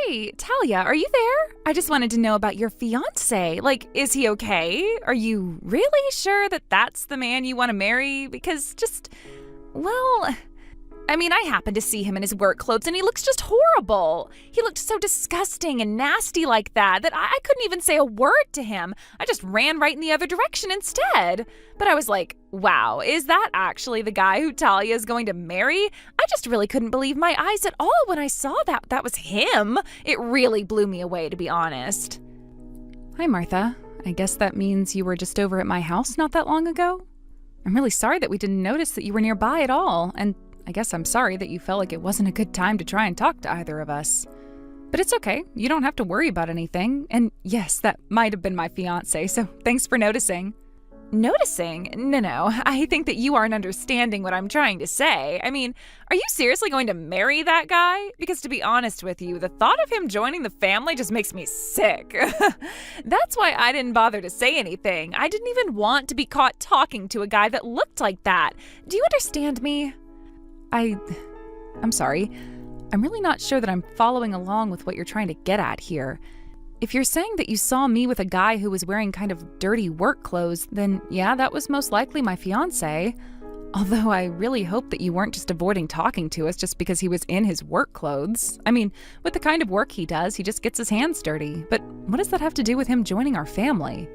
Hey, Talia, are you there? I just wanted to know about your fiancé. Like, is he okay? Are you really sure that that's the man you want to marry? Because well, I happened to see him in his work clothes and he looks just horrible. He looked so disgusting and nasty like that I couldn't even say a word to him. I just ran right in the other direction instead. But I was like, wow, is that actually the guy who Talia is going to marry? I just really couldn't believe my eyes at all when I saw that was him. It really blew me away, to be honest. Hi, Martha. I guess that means you were just over at my house not that long ago? I'm really sorry that we didn't notice that you were nearby at all, and I guess I'm sorry that you felt like it wasn't a good time to try and talk to either of us. But it's okay, you don't have to worry about anything, and yes, that might have been my fiancé, so thanks for noticing. Noticing? No, I think that you aren't understanding what I'm trying to say. Are you seriously going to marry that guy? Because to be honest with you, the thought of him joining the family just makes me sick. That's why I didn't bother to say anything. I didn't even want to be caught talking to a guy that looked like that. Do you understand me? I'm sorry. I'm really not sure that I'm following along with what you're trying to get at here. If you're saying that you saw me with a guy who was wearing kind of dirty work clothes, then yeah, that was most likely my fiancé. Although I really hope that you weren't just avoiding talking to us just because he was in his work clothes. With the kind of work he does, he just gets his hands dirty. But what does that have to do with him joining our family?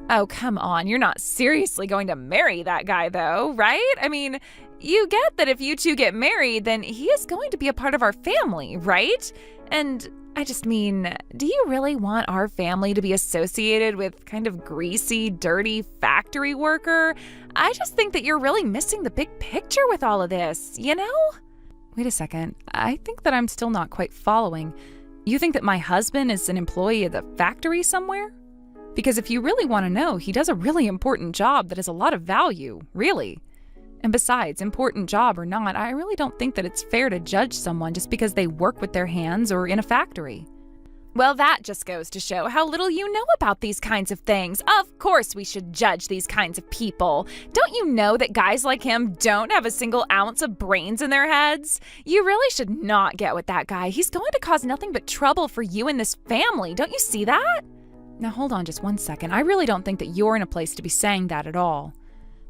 Oh, come on, you're not seriously going to marry that guy though, right? You get that if you two get married, then he is going to be a part of our family, right? And do you really want our family to be associated with kind of greasy, dirty factory worker? I just think that you're really missing the big picture with all of this, you know? Wait a second. I think that I'm still not quite following. You think that my husband is an employee at the factory somewhere? Because if you really want to know, he does a really important job that has a lot of value, really. And besides, important job or not, I really don't think that it's fair to judge someone just because they work with their hands or in a factory. Well, that just goes to show how little you know about these kinds of things. Of course we should judge these kinds of people. Don't you know that guys like him don't have a single ounce of brains in their heads? You really should not get with that guy. He's going to cause nothing but trouble for you and this family. Don't you see that? Now hold on just one second. I really don't think that you're in a place to be saying that at all.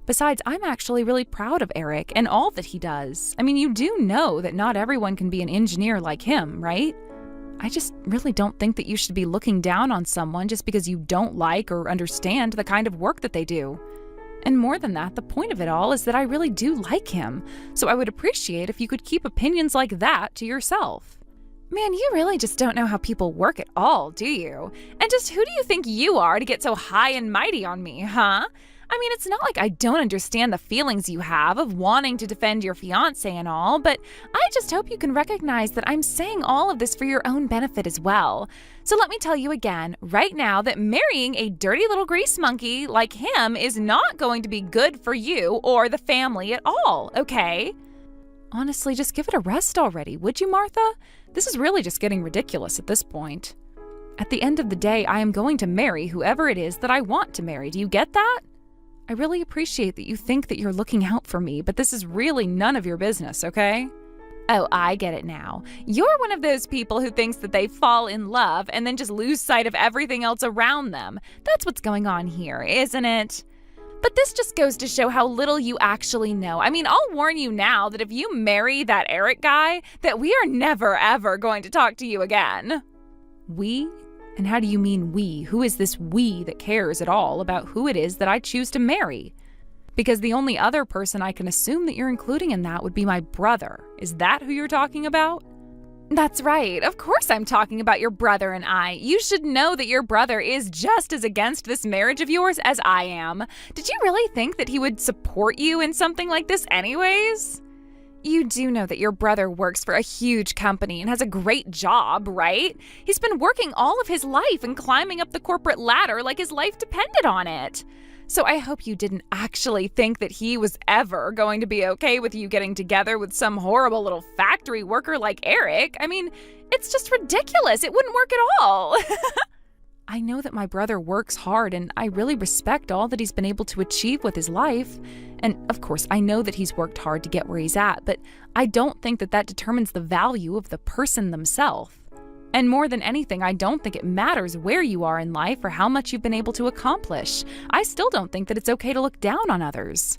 Besides, I'm actually really proud of Eric and all that he does. You do know that not everyone can be an engineer like him, right? I just really don't think that you should be looking down on someone just because you don't like or understand the kind of work that they do. And more than that, the point of it all is that I really do like him, so I would appreciate if you could keep opinions like that to yourself. Man, you really just don't know how people work at all, do you? And just who do you think you are to get so high and mighty on me, huh? It's not like I don't understand the feelings you have of wanting to defend your fiancé and all, but I just hope you can recognize that I'm saying all of this for your own benefit as well. So let me tell you again, right now, that marrying a dirty little grease monkey like him is not going to be good for you or the family at all, okay? Honestly, just give it a rest already, would you, Martha? This is really just getting ridiculous at this point. At the end of the day, I am going to marry whoever it is that I want to marry. Do you get that? I really appreciate that you think that you're looking out for me, but this is really none of your business, okay? Oh, I get it now. You're one of those people who thinks that they fall in love and then just lose sight of everything else around them. That's what's going on here, isn't it? But this just goes to show how little you actually know. I'll warn you now that if you marry that Eric guy, that we are never, ever going to talk to you again. We? And how do you mean we? Who is this we that cares at all about who it is that I choose to marry? Because the only other person I can assume that you're including in that would be my brother. Is that who you're talking about? That's right. Of course I'm talking about your brother and I. You should know that your brother is just as against this marriage of yours as I am. Did you really think that he would support you in something like this anyways? You do know that your brother works for a huge company and has a great job, right? He's been working all of his life and climbing up the corporate ladder like his life depended on it. So I hope you didn't actually think that he was ever going to be okay with you getting together with some horrible little factory worker like Eric. It's just ridiculous. It wouldn't work at all. I know that my brother works hard, and I really respect all that he's been able to achieve with his life. And of course, I know that he's worked hard to get where he's at, but I don't think that that determines the value of the person themselves. And more than anything, I don't think it matters where you are in life or how much you've been able to accomplish. I still don't think that it's okay to look down on others.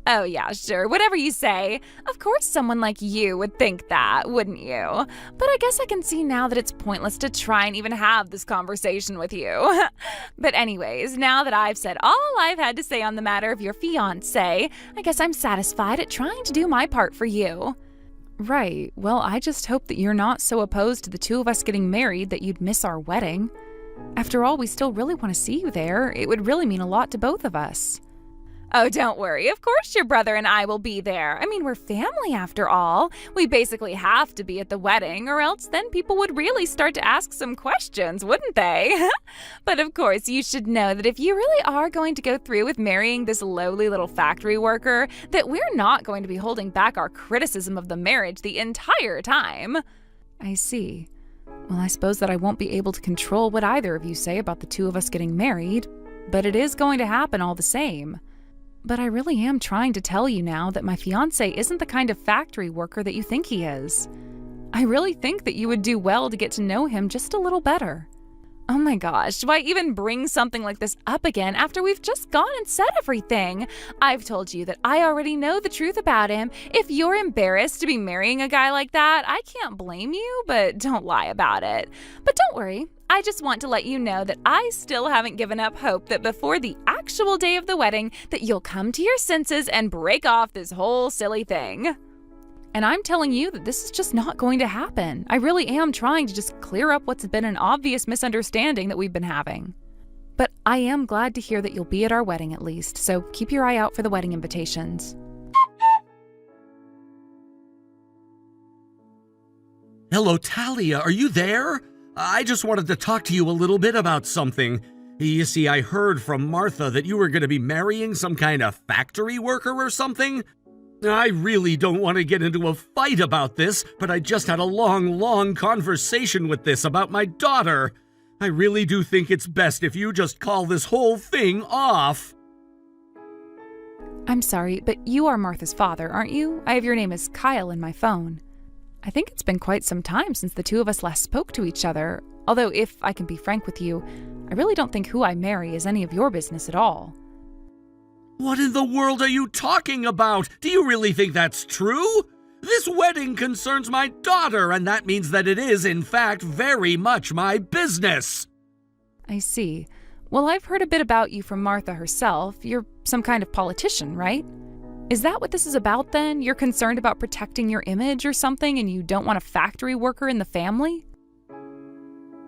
Oh yeah, sure, whatever you say. Of course someone like you would think that, wouldn't you? But I guess I can see now that it's pointless to try and even have this conversation with you. But anyways, now that I've said all I've had to say on the matter of your fiancé, I guess I'm satisfied at trying to do my part for you. Right, well, I just hope that you're not so opposed to the two of us getting married that you'd miss our wedding. After all, we still really want to see you there. It would really mean a lot to both of us. Oh, don't worry. Of course your brother and I will be there. I mean, we're family after all. We basically have to be at the wedding, or else then people would really start to ask some questions, wouldn't they? But of course, you should know that if you really are going to go through with marrying this lowly little factory worker, that we're not going to be holding back our criticism of the marriage the entire time. I see. Well, I suppose that I won't be able to control what either of you say about the two of us getting married, but it is going to happen all the same. But I really am trying to tell you now that my fiancé isn't the kind of factory worker that you think he is. I really think that you would do well to get to know him just a little better. Oh my gosh, why even bring something like this up again after we've just gone and said everything? I've told you that I already know the truth about him. If you're embarrassed to be marrying a guy like that, I can't blame you, but don't lie about it. But don't worry. I just want to let you know that I still haven't given up hope that before the actual day of the wedding that you'll come to your senses and break off this whole silly thing. And I'm telling you that this is just not going to happen. I really am trying to just clear up what's been an obvious misunderstanding that we've been having. But I am glad to hear that you'll be at our wedding at least, so keep your eye out for the wedding invitations. Hello, Talia, are you there? I just wanted to talk to you a little bit about something. You see, I heard from Martha that you were going to be marrying some kind of factory worker or something. I really don't want to get into a fight about this, but I just had a long conversation with this about my daughter. I really do think it's best if you just call this whole thing off. I'm sorry, but you are Martha's father, aren't you? I have your name as Kyle in my phone. I think it's been quite some time since the two of us last spoke to each other, although if I can be frank with you, I really don't think who I marry is any of your business at all. What in the world are you talking about? Do you really think that's true? This wedding concerns my daughter, and that means that it is, in fact, very much my business. I see. Well, I've heard a bit about you from Martha herself. You're some kind of politician, right? Is that what this is about then? You're concerned about protecting your image or something, and you don't want a factory worker in the family?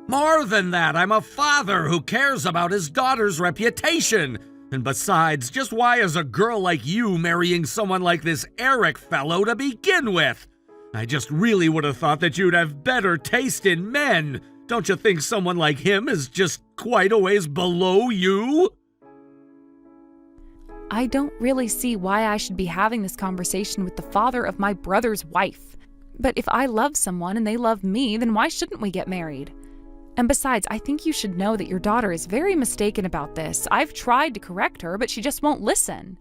More than that, I'm a father who cares about his daughter's reputation. And besides, just why is a girl like you marrying someone like this Eric fellow to begin with? I just really would have thought that you'd have better taste in men. Don't you think someone like him is just quite a ways below you? I don't really see why I should be having this conversation with the father of my brother's wife. But if I love someone and they love me, then why shouldn't we get married? And besides, I think you should know that your daughter is very mistaken about this. I've tried to correct her, but she just won't listen.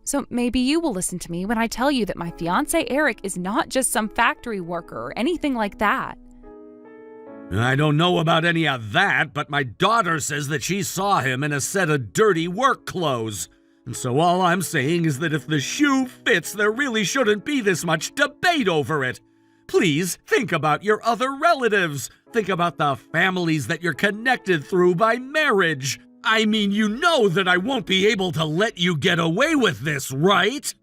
So maybe you will listen to me when I tell you that my fiancé Eric is not just some factory worker or anything like that. I don't know about any of that, but my daughter says that she saw him in a set of dirty work clothes. And so all I'm saying is that if the shoe fits, there really shouldn't be this much debate over it. Please think about your other relatives. Think about the families that you're connected through by marriage. I mean, you know that I won't be able to let you get away with this, right?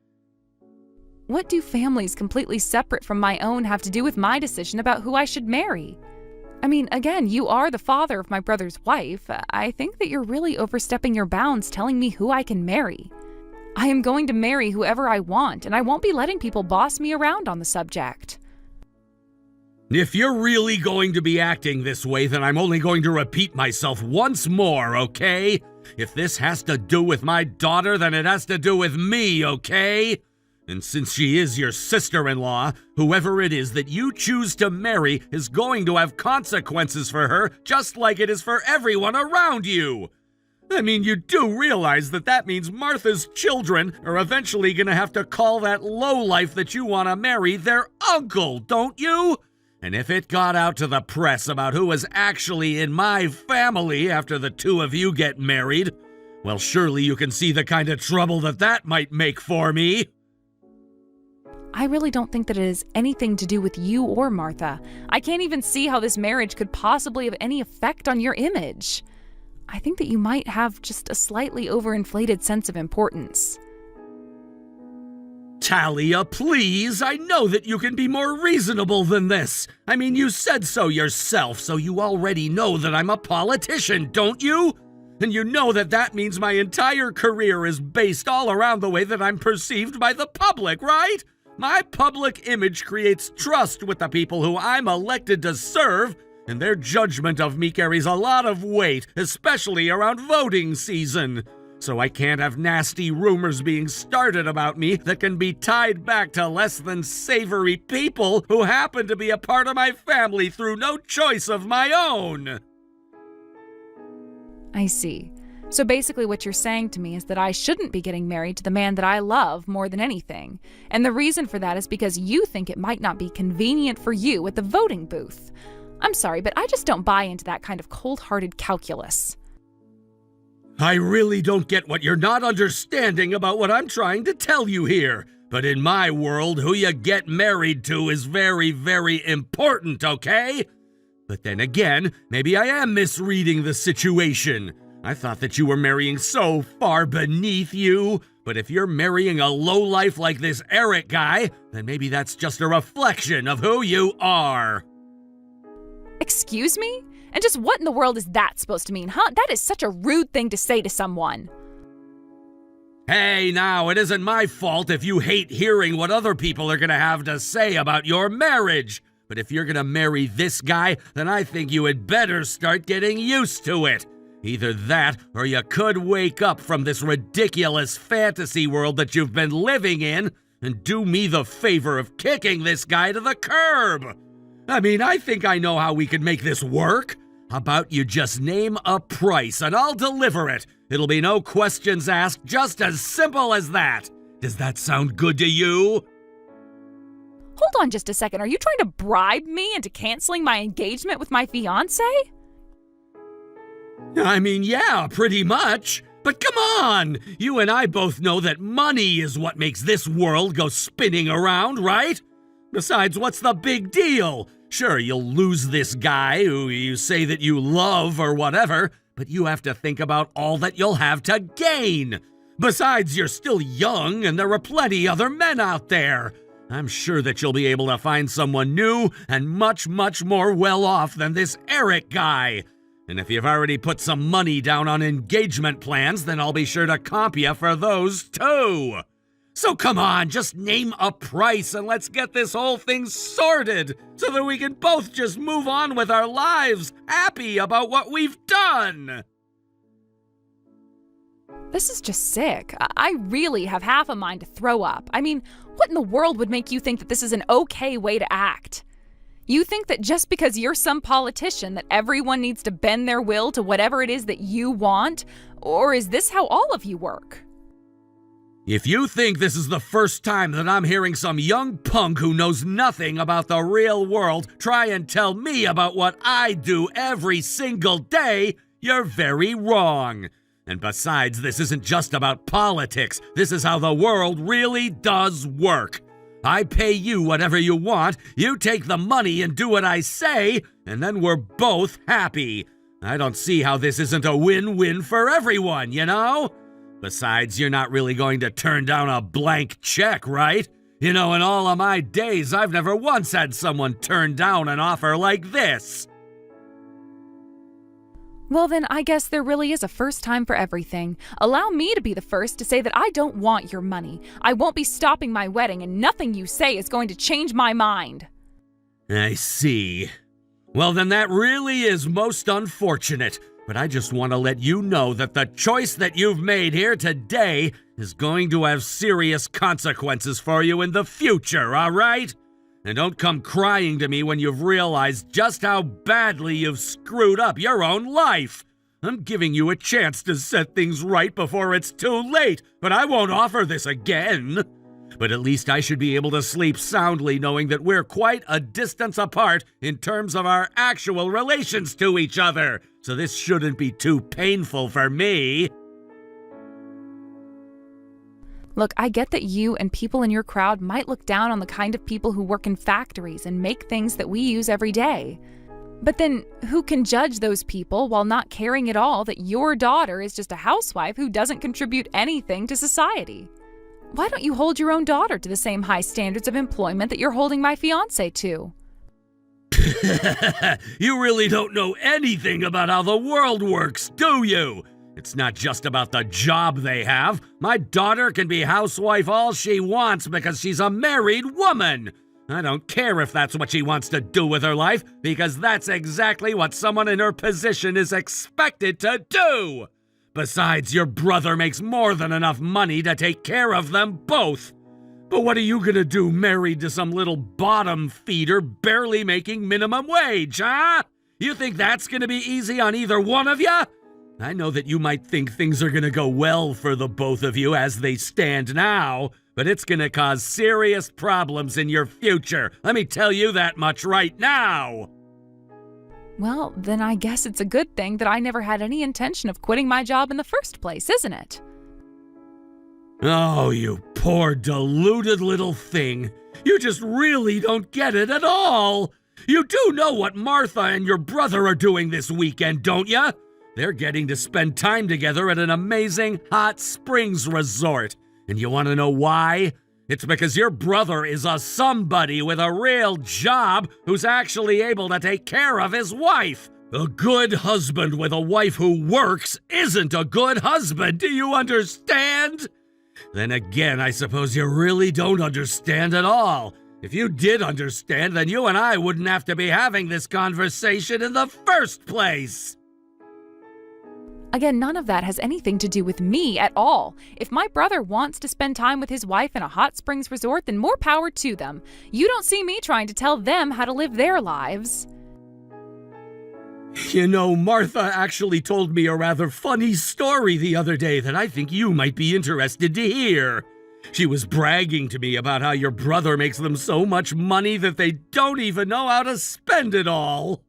What do families completely separate from my own have to do with my decision about who I should marry? I mean, again, you are the father of my brother's wife. I think that you're really overstepping your bounds telling me who I can marry. I am going to marry whoever I want, and I won't be letting people boss me around on the subject. If you're really going to be acting this way, then I'm only going to repeat myself once more, okay? If this has to do with my daughter, then it has to do with me, okay? And since she is your sister-in-law, whoever it is that you choose to marry is going to have consequences for her, just like it is for everyone around you. I mean, you do realize that that means Martha's children are eventually going to have to call that lowlife that you want to marry their uncle, don't you? And if it got out to the press about who was actually in my family after the two of you get married, well, surely you can see the kind of trouble that might make for me. I really don't think that it has anything to do with you or Martha. I can't even see how this marriage could possibly have any effect on your image. I think that you might have just a slightly overinflated sense of importance. Talia, please, I know that you can be more reasonable than this. I mean, you said so yourself, so you already know that I'm a politician, don't you? And you know that means my entire career is based all around the way that I'm perceived by the public, right? My public image creates trust with the people who I'm elected to serve, and their judgment of me carries a lot of weight, especially around voting season. So I can't have nasty rumors being started about me that can be tied back to less than savory people who happen to be a part of my family through no choice of my own. I see. So basically what you're saying to me is that I shouldn't be getting married to the man that I love more than anything. And the reason for that is because you think it might not be convenient for you at the voting booth. I'm sorry, but I just don't buy into that kind of cold-hearted calculus. I really don't get what you're not understanding about what I'm trying to tell you here. But in my world, who you get married to is very, very important, okay? But then again, maybe I am misreading the situation. I thought that you were marrying so far beneath you. But if you're marrying a lowlife like this Eric guy, then maybe that's just a reflection of who you are. Excuse me? And just what in the world is that supposed to mean, huh? That is such a rude thing to say to someone. Hey, now, it isn't my fault if you hate hearing what other people are gonna have to say about your marriage. But if you're gonna marry this guy, then I think you had better start getting used to it. Either that, or you could wake up from this ridiculous fantasy world that you've been living in and do me the favor of kicking this guy to the curb. I mean, I think I know how we could make this work. How about you just name a price and I'll deliver it? It'll be no questions asked, just as simple as that. Does that sound good to you? Hold on just a second. Are you trying to bribe me into canceling my engagement with my fiancé? I mean, yeah, pretty much. But come on! You and I both know that money is what makes this world go spinning around, right? Besides, what's the big deal? Sure, you'll lose this guy who you say that you love or whatever, but you have to think about all that you'll have to gain. Besides, you're still young and there are plenty other men out there. I'm sure that you'll be able to find someone new and much, much more well-off than this Eric guy. And if you've already put some money down on engagement plans, then I'll be sure to comp you for those too. So come on, just name a price and let's get this whole thing sorted so that we can both just move on with our lives, happy about what we've done. This is just sick. I really have half a mind to throw up. I mean, what in the world would make you think that this is an okay way to act? You think that just because you're some politician that everyone needs to bend their will to whatever it is that you want? Or is this how all of you work? If you think this is the first time that I'm hearing some young punk who knows nothing about the real world try and tell me about what I do every single day, you're very wrong. And besides, this isn't just about politics. This is how the world really does work. I pay you whatever you want, you take the money and do what I say, and then we're both happy. I don't see how this isn't a win-win for everyone, you know? Besides, you're not really going to turn down a blank check, right? You know, in all of my days, I've never once had someone turn down an offer like this. Well, then I guess there really is a first time for everything. Allow me to be the first to say that I don't want your money. I won't be stopping my wedding, and nothing you say is going to change my mind. I see. Well, then that really is most unfortunate. But I just want to let you know that the choice that you've made here today is going to have serious consequences for you in the future, all right? And don't come crying to me when you've realized just how badly you've screwed up your own life. I'm giving you a chance to set things right before it's too late, but I won't offer this again. But at least I should be able to sleep soundly knowing that we're quite a distance apart in terms of our actual relations to each other. So this shouldn't be too painful for me. Look, I get that you and people in your crowd might look down on the kind of people who work in factories and make things that we use every day. But then who can judge those people while not caring at all that your daughter is just a housewife who doesn't contribute anything to society? Why don't you hold your own daughter to the same high standards of employment that you're holding my fiancé to? You really don't know anything about how the world works, do you? It's not just about the job they have. My daughter can be housewife all she wants because she's a married woman. I don't care if that's what she wants to do with her life, because that's exactly what someone in her position is expected to do. Besides, your brother makes more than enough money to take care of them both. But what are you gonna do, married to some little bottom feeder barely making minimum wage, huh? You think that's gonna be easy on either one of you? I know that you might think things are gonna go well for the both of you as they stand now, but it's gonna cause serious problems in your future. Let me tell you that much right now. Well, then I guess it's a good thing that I never had any intention of quitting my job in the first place, isn't it? Oh, you poor deluded little thing. You just really don't get it at all. You do know what Martha and your brother are doing this weekend, don't you? They're getting to spend time together at an amazing hot springs resort. And you want to know why? It's because your brother is a somebody with a real job who's actually able to take care of his wife. A good husband with a wife who works isn't a good husband. Do you understand? Then again, I suppose you really don't understand at all. If you did understand, then you and I wouldn't have to be having this conversation in the first place. Again, none of that has anything to do with me at all. If my brother wants to spend time with his wife in a hot springs resort, then more power to them. You don't see me trying to tell them how to live their lives. You know, Martha actually told me a rather funny story the other day that I think you might be interested to hear. She was bragging to me about how your brother makes them so much money that they don't even know how to spend it all.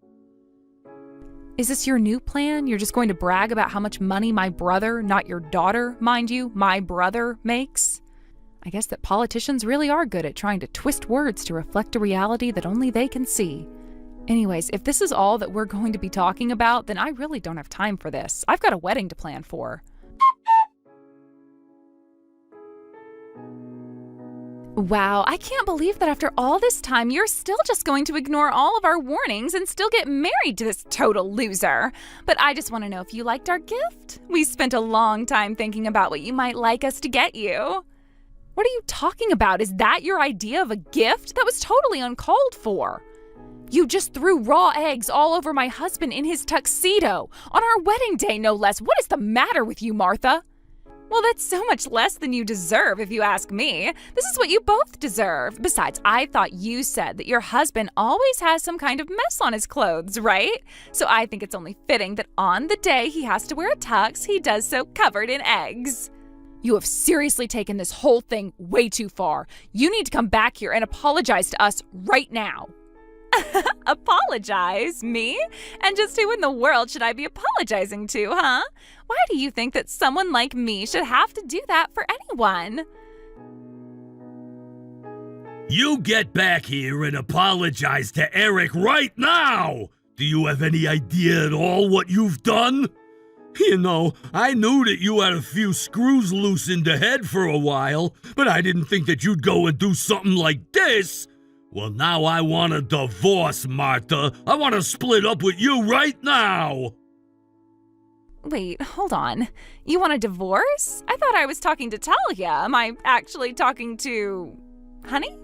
Is this your new plan? You're just going to brag about how much money my brother, not your daughter, mind you, my brother makes? I guess that politicians really are good at trying to twist words to reflect a reality that only they can see. Anyways, if this is all that we're going to be talking about, then I really don't have time for this. I've got a wedding to plan for. Wow, I can't believe that after all this time, you're still just going to ignore all of our warnings and still get married to this total loser. But I just want to know if you liked our gift. We spent a long time thinking about what you might like us to get you. What are you talking about? Is that your idea of a gift? That was totally uncalled for. You just threw raw eggs all over my husband in his tuxedo, on our wedding day no less. What is the matter with you, Martha? Well, that's so much less than you deserve, if you ask me. This is what you both deserve. Besides, I thought you said that your husband always has some kind of mess on his clothes, right? So I think it's only fitting that on the day he has to wear a tux, he does so covered in eggs. You have seriously taken this whole thing way too far. You need to come back here and apologize to us right now. Apologize? Me? And just who in the world should I be apologizing to, huh? Why do you think that someone like me should have to do that for anyone? You get back here and apologize to Eric right now! Do you have any idea at all what you've done? You know, I knew that you had a few screws loose in the head for a while, but I didn't think that you'd go and do something like this. Well, now I want a divorce, Martha. I want to split up with you right now. Wait, hold on. You want a divorce? I thought I was talking to Talia. Am I actually talking to... Honey?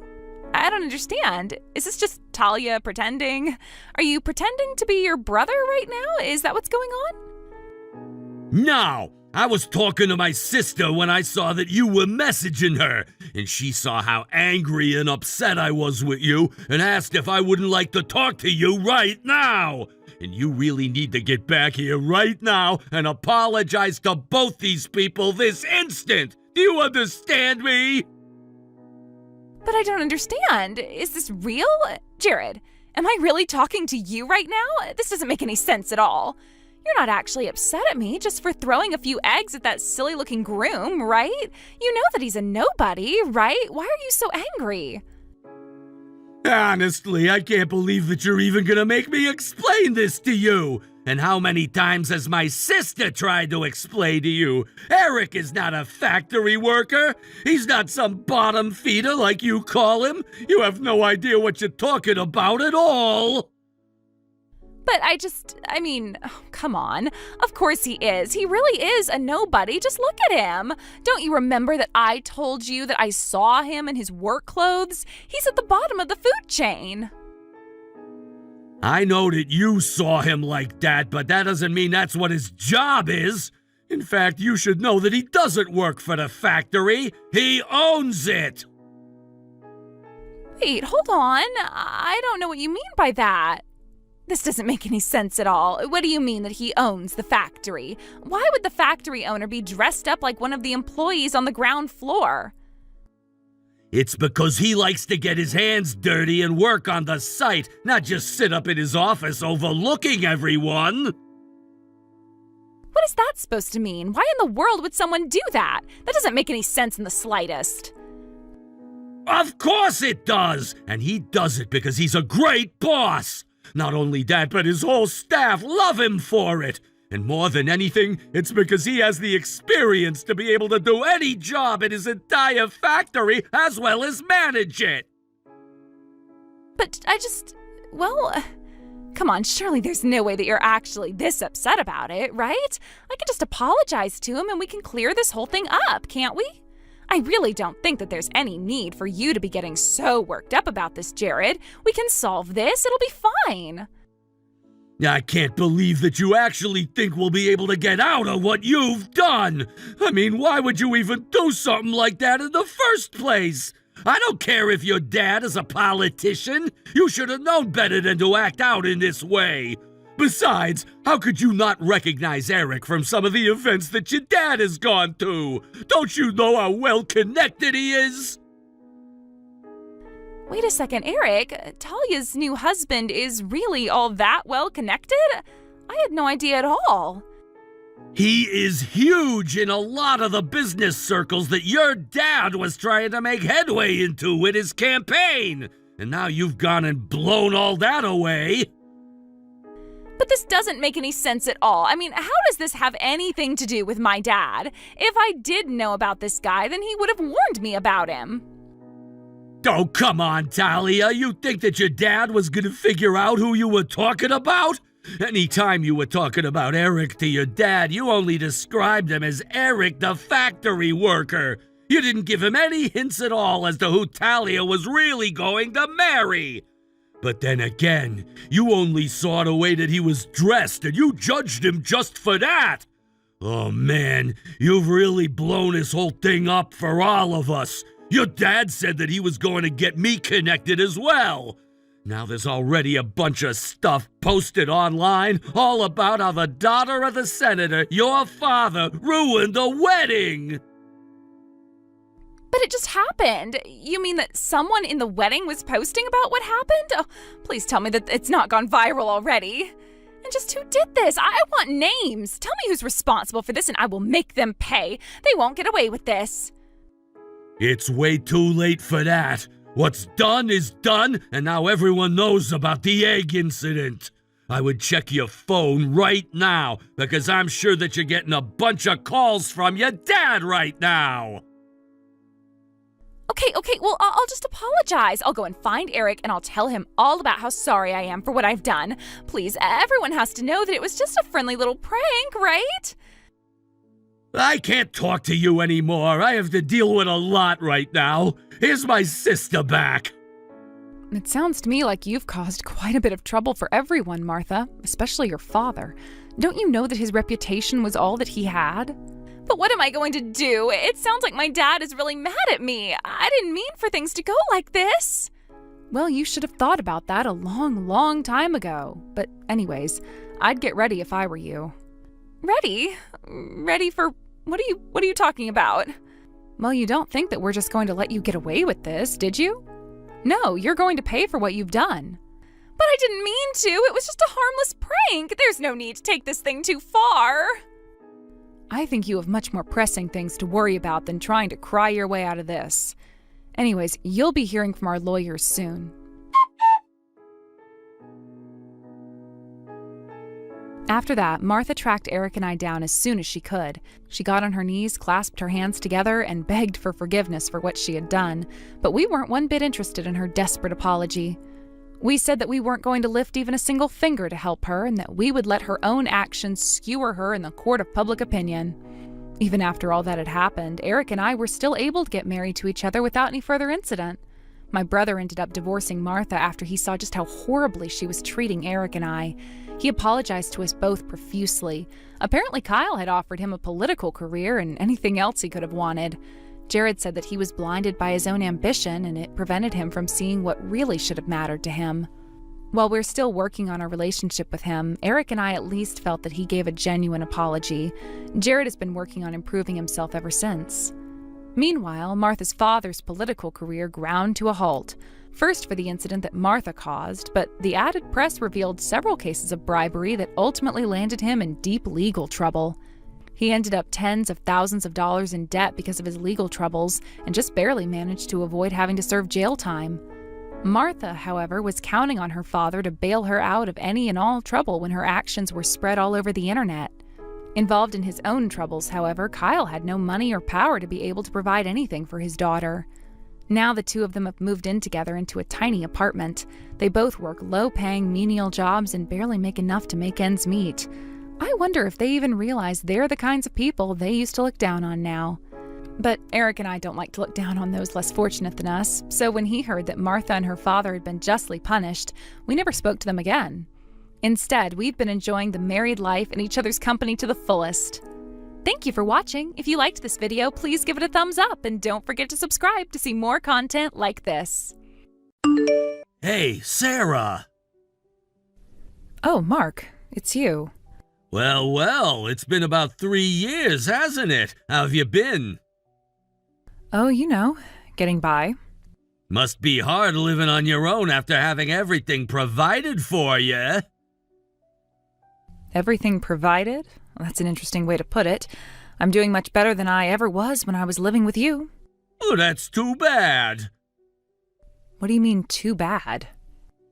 I don't understand. Is this just Talia pretending? Are you pretending to be your brother right now? Is that what's going on? No, I was talking to my sister when I saw that you were messaging her, and she saw how angry and upset I was with you and asked if I wouldn't like to talk to you right now. And you really need to get back here right now and apologize to both these people this instant. Do you understand me? But I don't understand. Is this real? Jared, am I really talking to you right now? This doesn't make any sense at all. You're not actually upset at me just for throwing a few eggs at that silly-looking groom, right? You know that he's a nobody, right? Why are you so angry? Honestly, I can't believe that you're even gonna make me explain this to you. And how many times has my sister tried to explain to you? Eric is not a factory worker. He's not some bottom feeder like you call him. You have no idea what you're talking about at all. But come on. Of course he is. He really is a nobody. Just look at him. Don't you remember that I told you that I saw him in his work clothes? He's at the bottom of the food chain. I know that you saw him like that, but that doesn't mean that's what his job is. In fact, you should know that he doesn't work for the factory. He owns it. Wait, hold on. I don't know what you mean by that. This doesn't make any sense at all. What do you mean that he owns the factory? Why would the factory owner be dressed up like one of the employees on the ground floor? It's because he likes to get his hands dirty and work on the site, not just sit up in his office overlooking everyone. What is that supposed to mean? Why in the world would someone do that? That doesn't make any sense in the slightest. Of course it does! And he does it because he's a great boss! Not only that, but his whole staff love him for it. And more than anything, it's because he has the experience to be able to do any job in his entire factory as well as manage it. But come on, surely there's no way that you're actually this upset about it, right? I can just apologize to him and we can clear this whole thing up, can't we? I really don't think that there's any need for you to be getting so worked up about this, Jared. We can solve this. It'll be fine. I can't believe that you actually think we'll be able to get out of what you've done. I mean, why would you even do something like that in the first place? I don't care if your dad is a politician. You should have known better than to act out in this way. Besides, how could you not recognize Eric from some of the events that your dad has gone to? Don't you know how well connected he is? Wait a second, Eric. Talia's new husband is really all that well connected? I had no idea at all. He is huge in a lot of the business circles that your dad was trying to make headway into with his campaign. And now you've gone and blown all that away. But this doesn't make any sense at all. I mean, how does this have anything to do with my dad? If I did know about this guy, then he would have warned me about him. Oh, come on, Talia. You think that your dad was gonna figure out who you were talking about? Anytime you were talking about Eric to your dad, you only described him as Eric the factory worker. You didn't give him any hints at all as to who Talia was really going to marry. But then again, you only saw the way that he was dressed and you judged him just for that. Oh man, you've really blown this whole thing up for all of us. Your dad said that he was going to get me connected as well. Now there's already a bunch of stuff posted online all about how the daughter of the senator, your father, ruined the wedding. But it just happened. You mean that someone in the wedding was posting about what happened? Oh, please tell me that it's not gone viral already. And just who did this? I want names. Tell me who's responsible for this and I will make them pay. They won't get away with this. It's way too late for that. What's done is done, and now everyone knows about the egg incident. I would check your phone right now, because I'm sure that you're getting a bunch of calls from your dad right now. Okay, well, I'll just apologize. I'll go and find Eric and I'll tell him all about how sorry I am for what I've done. Please, everyone has to know that it was just a friendly little prank, right? I can't talk to you anymore. I have to deal with a lot right now. Here's my sister back. It sounds to me like you've caused quite a bit of trouble for everyone, Martha, especially your father. Don't you know that his reputation was all that he had? But what am I going to do? It sounds like my dad is really mad at me. I didn't mean for things to go like this. Well, you should have thought about that a long, long time ago. But anyways, I'd get ready if I were you. Ready? Ready for what are you talking about? Well, you don't think that we're just going to let you get away with this, did you? No, you're going to pay for what you've done. But I didn't mean to. It was just a harmless prank. There's no need to take this thing too far. I think you have much more pressing things to worry about than trying to cry your way out of this. Anyways, you'll be hearing from our lawyers soon. After that, Martha tracked Eric and I down as soon as she could. She got on her knees, clasped her hands together, and begged for forgiveness for what she had done, but we weren't one bit interested in her desperate apology. We said that we weren't going to lift even a single finger to help her, and that we would let her own actions skewer her in the court of public opinion. Even after all that had happened, Eric and I were still able to get married to each other without any further incident. My brother ended up divorcing Martha after he saw just how horribly she was treating Eric and I. He apologized to us both profusely. Apparently Kyle had offered him a political career and anything else he could have wanted. Jared said that he was blinded by his own ambition and it prevented him from seeing what really should have mattered to him. While we're still working on our relationship with him, Eric and I at least felt that he gave a genuine apology. Jared has been working on improving himself ever since. Meanwhile, Martha's father's political career ground to a halt. First for the incident that Martha caused, but the added press revealed several cases of bribery that ultimately landed him in deep legal trouble. He ended up tens of thousands of dollars in debt because of his legal troubles and just barely managed to avoid having to serve jail time. Martha, however, was counting on her father to bail her out of any and all trouble when her actions were spread all over the internet. Involved in his own troubles, however, Kyle had no money or power to be able to provide anything for his daughter. Now the two of them have moved in together into a tiny apartment. They both work low-paying, menial jobs and barely make enough to make ends meet. I wonder if they even realize they're the kinds of people they used to look down on now. But Eric and I don't like to look down on those less fortunate than us, so when he heard that Martha and her father had been justly punished, we never spoke to them again. Instead, we've been enjoying the married life and each other's company to the fullest. Thank you for watching. If you liked this video, please give it a thumbs up and don't forget to subscribe to see more content like this. Hey, Sarah! Oh, Mark, it's you. Well, it's been about 3 years, hasn't it? How have you been? Oh, you know, getting by. Must be hard living on your own after having everything provided for you. Everything provided? Well, that's an interesting way to put it. I'm doing much better than I ever was when I was living with you. Oh, that's too bad. What do you mean, too bad?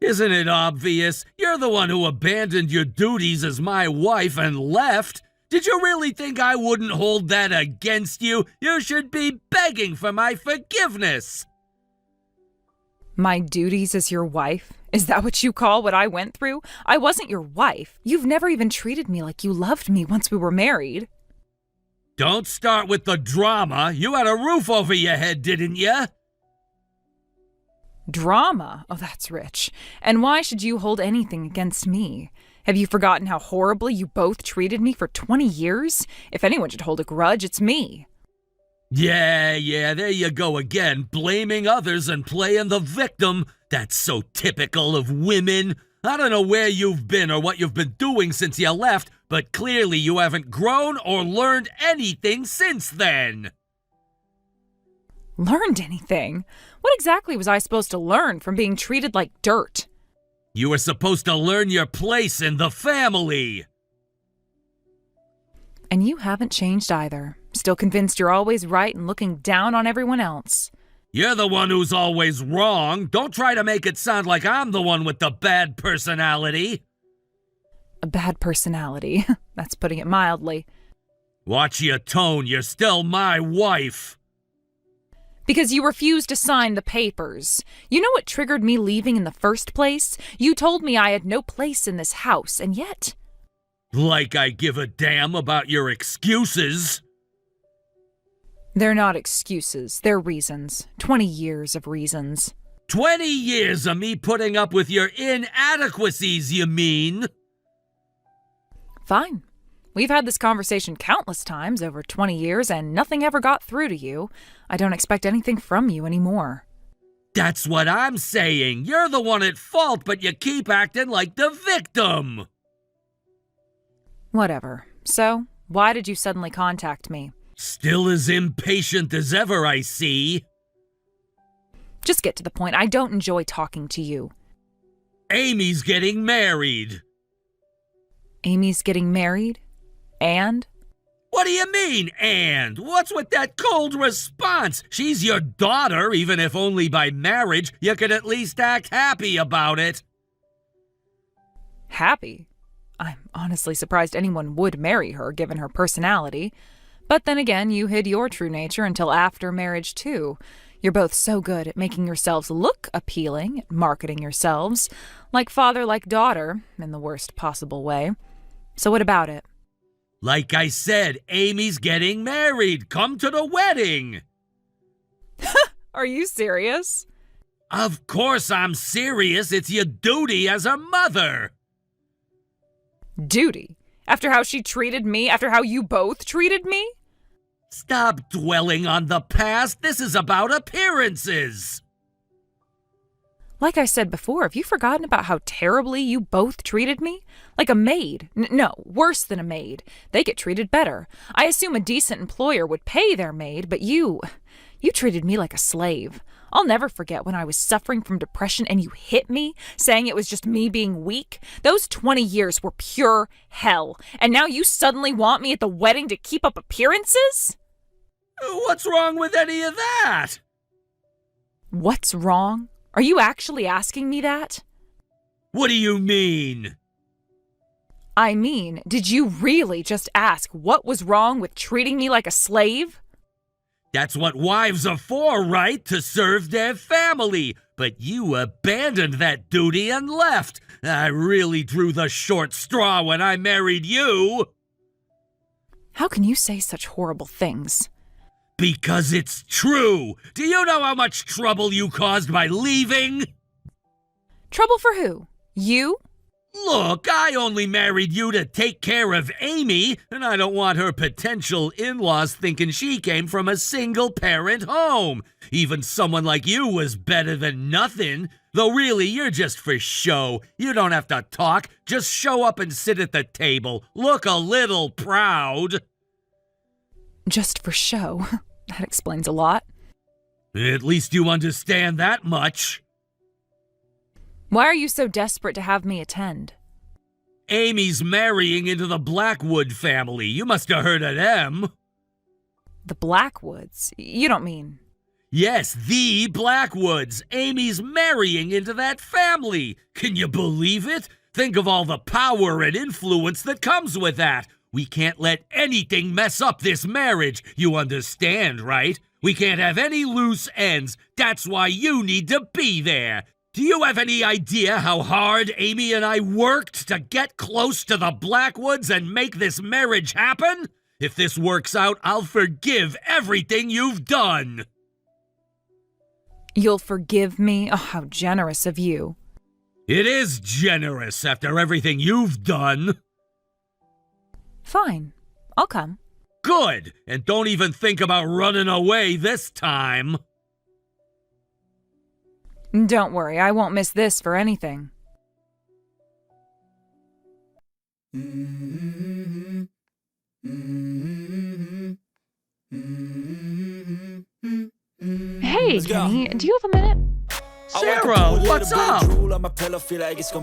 Isn't it obvious? You're the one who abandoned your duties as my wife and left. Did you really think I wouldn't hold that against you? You should be begging for my forgiveness. My duties as your wife? Is that what you call what I went through? I wasn't your wife. You've never even treated me like you loved me once we were married. Don't start with the drama. You had a roof over your head, didn't you? Drama? Oh, that's rich. And why should you hold anything against me? Have you forgotten how horribly you both treated me for 20 years? If anyone should hold a grudge, it's me. Yeah, there you go again, blaming others and playing the victim. That's so typical of women. I don't know where you've been or what you've been doing since you left, but clearly you haven't grown or learned anything since then. Learned anything? What exactly was I supposed to learn from being treated like dirt? You were supposed to learn your place in the family. And you haven't changed either. Still convinced you're always right and looking down on everyone else. You're the one who's always wrong. Don't try to make it sound like I'm the one with the bad personality. A bad personality? That's putting it mildly. Watch your tone. You're still my wife. Because you refused to sign the papers. You know what triggered me leaving in the first place? You told me I had no place in this house, and yet... Like I give a damn about your excuses. They're not excuses, they're reasons. 20 years of reasons. 20 years of me putting up with your inadequacies, you mean? Fine. We've had this conversation countless times over 20 years and nothing ever got through to you. I don't expect anything from you anymore. That's what I'm saying. You're the one at fault, but you keep acting like the victim. Whatever. So, why did you suddenly contact me? Still as impatient as ever, I see. Just get to the point. I don't enjoy talking to you. Amy's getting married. Amy's getting married? And? What do you mean, and? What's with that cold response? She's your daughter, even if only by marriage. You could at least act happy about it. Happy? I'm honestly surprised anyone would marry her, given her personality. But then again, you hid your true nature until after marriage, too. You're both so good at making yourselves look appealing, at marketing yourselves, like father, like daughter, in the worst possible way. So what about it? Like I said, Amy's getting married. Come to the wedding. Are you serious? Of course I'm serious. It's your duty as a mother. Duty? After how she treated me? After how you both treated me? Stop dwelling on the past. This is about appearances. Like I said before, have you forgotten about how terribly you both treated me? Like a maid. No, worse than a maid. They get treated better. I assume a decent employer would pay their maid, but you treated me like a slave. I'll never forget when I was suffering from depression and you hit me, saying it was just me being weak. Those 20 years were pure hell. And now you suddenly want me at the wedding to keep up appearances? What's wrong with any of that? What's wrong? Are you actually asking me that? What do you mean? I mean, did you really just ask what was wrong with treating me like a slave? That's what wives are for, right? To serve their family. But you abandoned that duty and left. I really drew the short straw when I married you. How can you say such horrible things? Because it's true. Do you know how much trouble you caused by leaving? Trouble for who? You? Look, I only married you to take care of Amy, and I don't want her potential in-laws thinking she came from a single-parent home. Even someone like you was better than nothing. Though really, you're just for show. You don't have to talk. Just show up and sit at the table. Look a little proud. Just for show. That explains a lot. At least you understand that much. Why are you so desperate to have me attend? Amy's marrying into the Blackwood family. You must have heard of them. The Blackwoods? You don't mean... Yes, the Blackwoods. Amy's marrying into that family. Can you believe it? Think of all the power and influence that comes with that. We can't let anything mess up this marriage. You understand, right? We can't have any loose ends. That's why you need to be there. Do you have any idea how hard Amy and I worked to get close to the Blackwoods and make this marriage happen? If this works out, I'll forgive everything you've done. You'll forgive me? Oh, how generous of you. It is generous after everything you've done. Fine. I'll come. Good. And don't even think about running away this time. Don't worry, I won't miss this for anything. Hey, Kenny, do you have a minute? Sarah, what's up?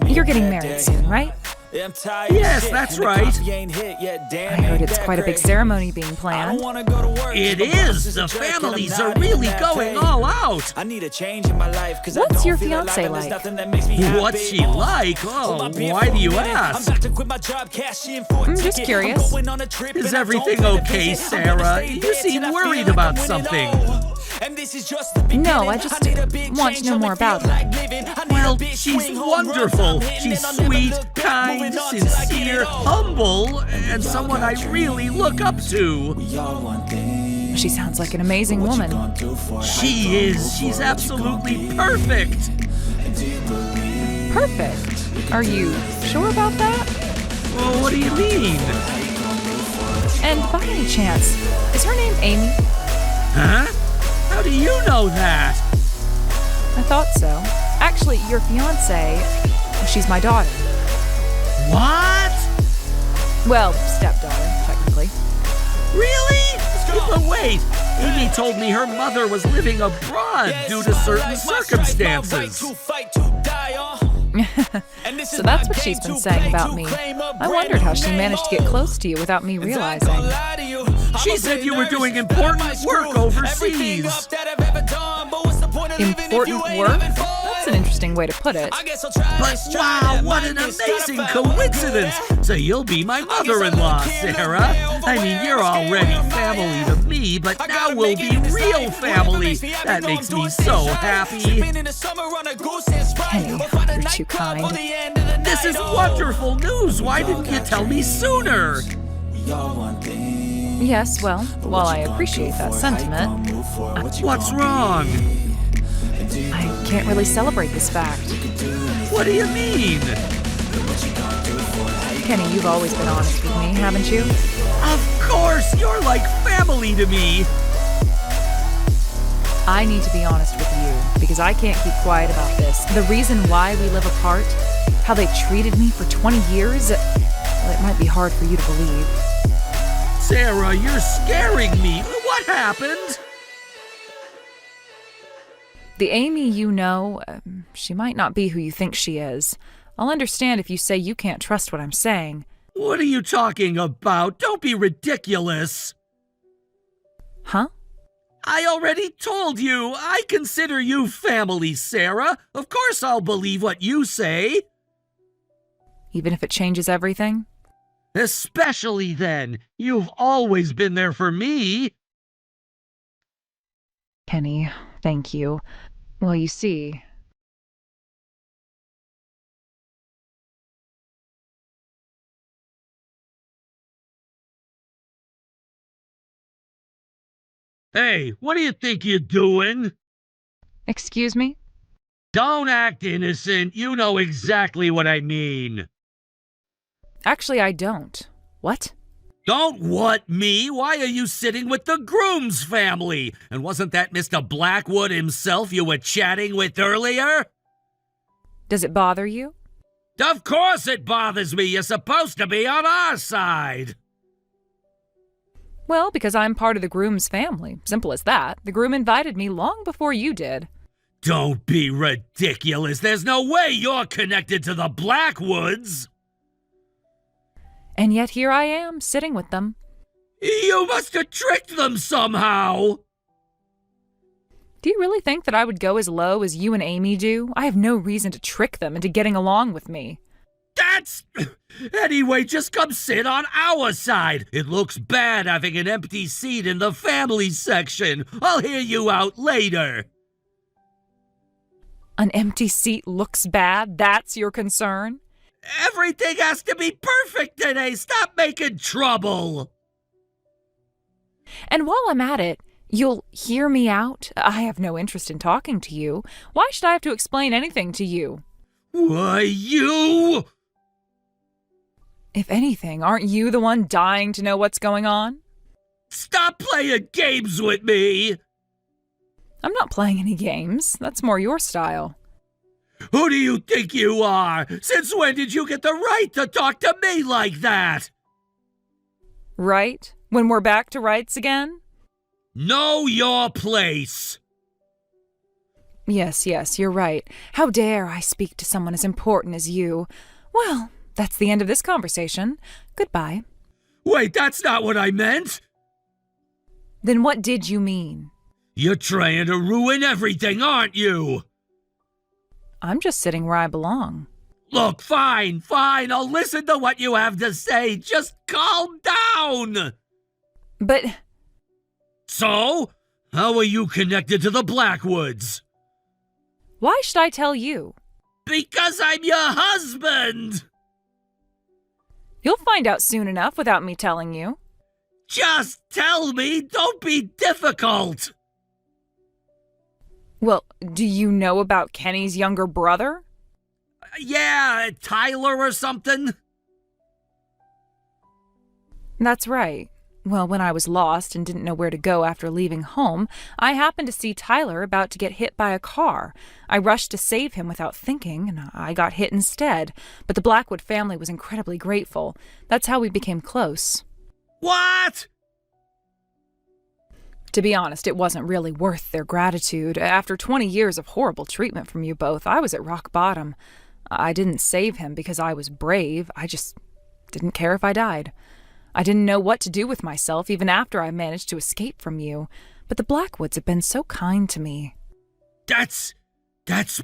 You're getting married soon, right? Yes, that's right. I heard it's quite a big ceremony being planned. It is. The families are really going all out. What's your fiancé like? What's she like? Oh, why do you ask? I'm just curious. Is everything okay, Sarah? You seem worried about something. No, I just want to know more about her. Well, she's wonderful. She's sweet, kind, sincere, humble, and someone I really look up to. She sounds like an amazing woman. She is. She's absolutely perfect. Perfect? Are you sure about that? Well, what do you mean? And by any chance, is her name Amy? Huh? How do you know that? I thought so. Actually, your fiancée, she's my daughter. What? Well, stepdaughter, technically. Really? But wait, Amy told me her mother was living abroad due to certain circumstances. So that's what she's been saying about me. I wondered how she managed to get close to you without me realizing. She said you were doing important work overseas. Important work? That's an interesting way to put it. But wow, what an amazing coincidence! So you'll be my mother-in-law, Sarah. I mean, you're already family to me, but now we'll be real family. That makes me so happy. Hey, you're too kind. This is wonderful news. Why didn't you tell me sooner? Yes, well, while I appreciate that sentiment, What's wrong? I can't really celebrate this fact. What do you mean? Kenny, you've always been honest with me, haven't you? Of course, you're like family to me. I need to be honest with you, because I can't keep quiet about this. The reason why we live apart, how they treated me for 20 years, well, it might be hard for you to believe. Sarah, you're scaring me. What happened? The Amy you know, she might not be who you think she is. I'll understand if you say you can't trust what I'm saying. What are you talking about? Don't be ridiculous. Huh? I already told you. I consider you family, Sarah. Of course I'll believe what you say. Even if it changes everything? Especially then. You've always been there for me. Kenny, thank you. Well, you see... Hey, what do you think you're doing? Excuse me? Don't act innocent. You know exactly what I mean. Actually, I don't. What? Don't what me? Why are you sitting with the groom's family? And wasn't that Mr. Blackwood himself you were chatting with earlier? Does it bother you? Of course it bothers me. You're supposed to be on our side. Well, because I'm part of the groom's family. Simple as that. The groom invited me long before you did. Don't be ridiculous. There's no way you're connected to the Blackwoods. And yet here I am, sitting with them. You must have tricked them somehow. Do you really think that I would go as low as you and Amy do? I have no reason to trick them into getting along with me. Anyway, just come sit on our side. It looks bad having an empty seat in the family section. I'll hear you out later. An empty seat looks bad? That's your concern? Everything has to be perfect today. Stop making trouble. And while I'm at it, you'll hear me out? I have no interest in talking to you. Why should I have to explain anything to you? Why, you... If anything, aren't you the one dying to know what's going on? Stop playing games with me! I'm not playing any games. That's more your style. Who do you think you are? Since when did you get the right to talk to me like that? Right? When we're back to rights again? Know your place. Yes, you're right. How dare I speak to someone as important as you? Well, that's the end of this conversation. Goodbye. Wait, that's not what I meant. Then what did you mean? You're trying to ruin everything, aren't you? I'm just sitting where I belong. Look, fine. I'll listen to what you have to say. Just calm down. But... So, how are you connected to the Blackwoods? Why should I tell you? Because I'm your husband. You'll find out soon enough without me telling you. Just tell me. Don't be difficult. Well, do you know about Kenny's younger brother? Yeah, Tyler or something? That's right. Well, when I was lost and didn't know where to go after leaving home, I happened to see Tyler about to get hit by a car. I rushed to save him without thinking, and I got hit instead. But the Blackwood family was incredibly grateful. That's how we became close. What? To be honest, it wasn't really worth their gratitude. After 20 years of horrible treatment from you both, I was at rock bottom. I didn't save him because I was brave. I just didn't care if I died. I didn't know what to do with myself even after I managed to escape from you. But the Blackwoods have been so kind to me. That's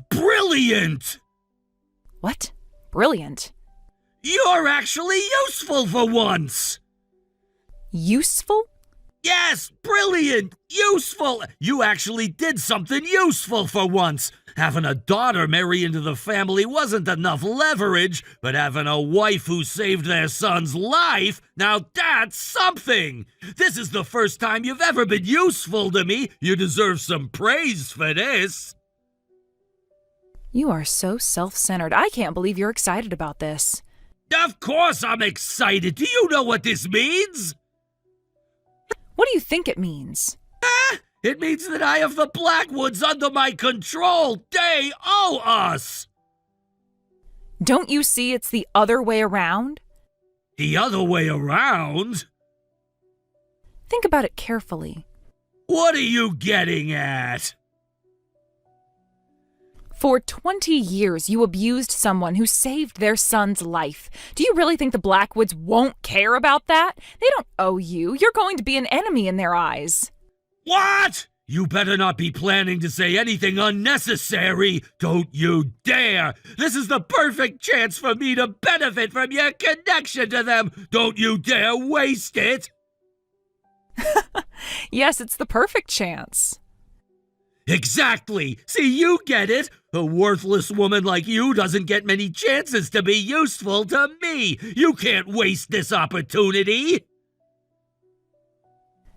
brilliant! What? Brilliant. You're actually useful for once! Useful? Yes, brilliant! Useful! You actually did something useful for once! Having a daughter marry into the family wasn't enough leverage, but having a wife who saved their son's life, now that's something! This is the first time you've ever been useful to me. You deserve some praise for this. You are so self-centered. I can't believe you're excited about this. Of course I'm excited. Do you know what this means? What do you think it means? It means that I have the Blackwoods under my control. They owe us. Don't you see it's the other way around? The other way around? Think about it carefully. What are you getting at? For 20 years, you abused someone who saved their son's life. Do you really think the Blackwoods won't care about that? They don't owe you. You're going to be an enemy in their eyes. What? You better not be planning to say anything unnecessary. Don't you dare. This is the perfect chance for me to benefit from your connection to them. Don't you dare waste it. Yes, it's the perfect chance. Exactly. See, you get it. A worthless woman like you doesn't get many chances to be useful to me. You can't waste this opportunity.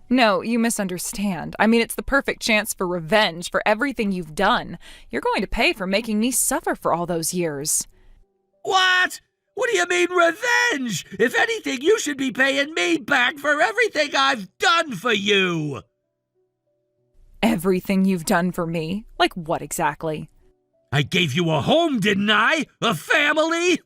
No, you misunderstand. I mean, it's the perfect chance for revenge for everything you've done. You're going to pay for making me suffer for all those years. What? What do you mean revenge? If anything, you should be paying me back for everything I've done for you. Everything you've done for me? Like what exactly? I gave you a home, didn't I? A family?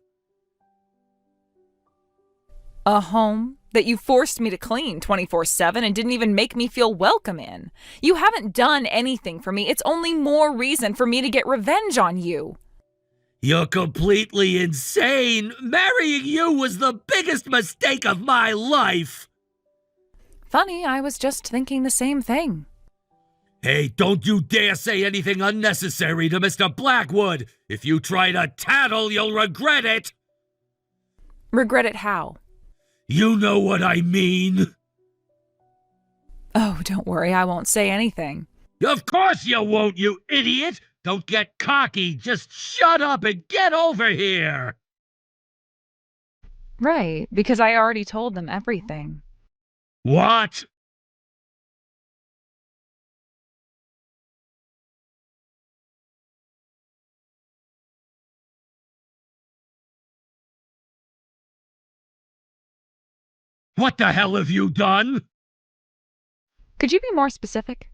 A home that you forced me to clean 24/7 and didn't even make me feel welcome in. You haven't done anything for me. It's only more reason for me to get revenge on you. You're completely insane. Marrying you was the biggest mistake of my life. Funny, I was just thinking the same thing. Hey, don't you dare say anything unnecessary to Mr. Blackwood. If you try to tattle, you'll regret it. Regret it how? You know what I mean. Oh, don't worry, I won't say anything. Of course you won't, you idiot. Don't get cocky. Just shut up and get over here. Right, because I already told them everything. What? What the hell have you done? Could you be more specific?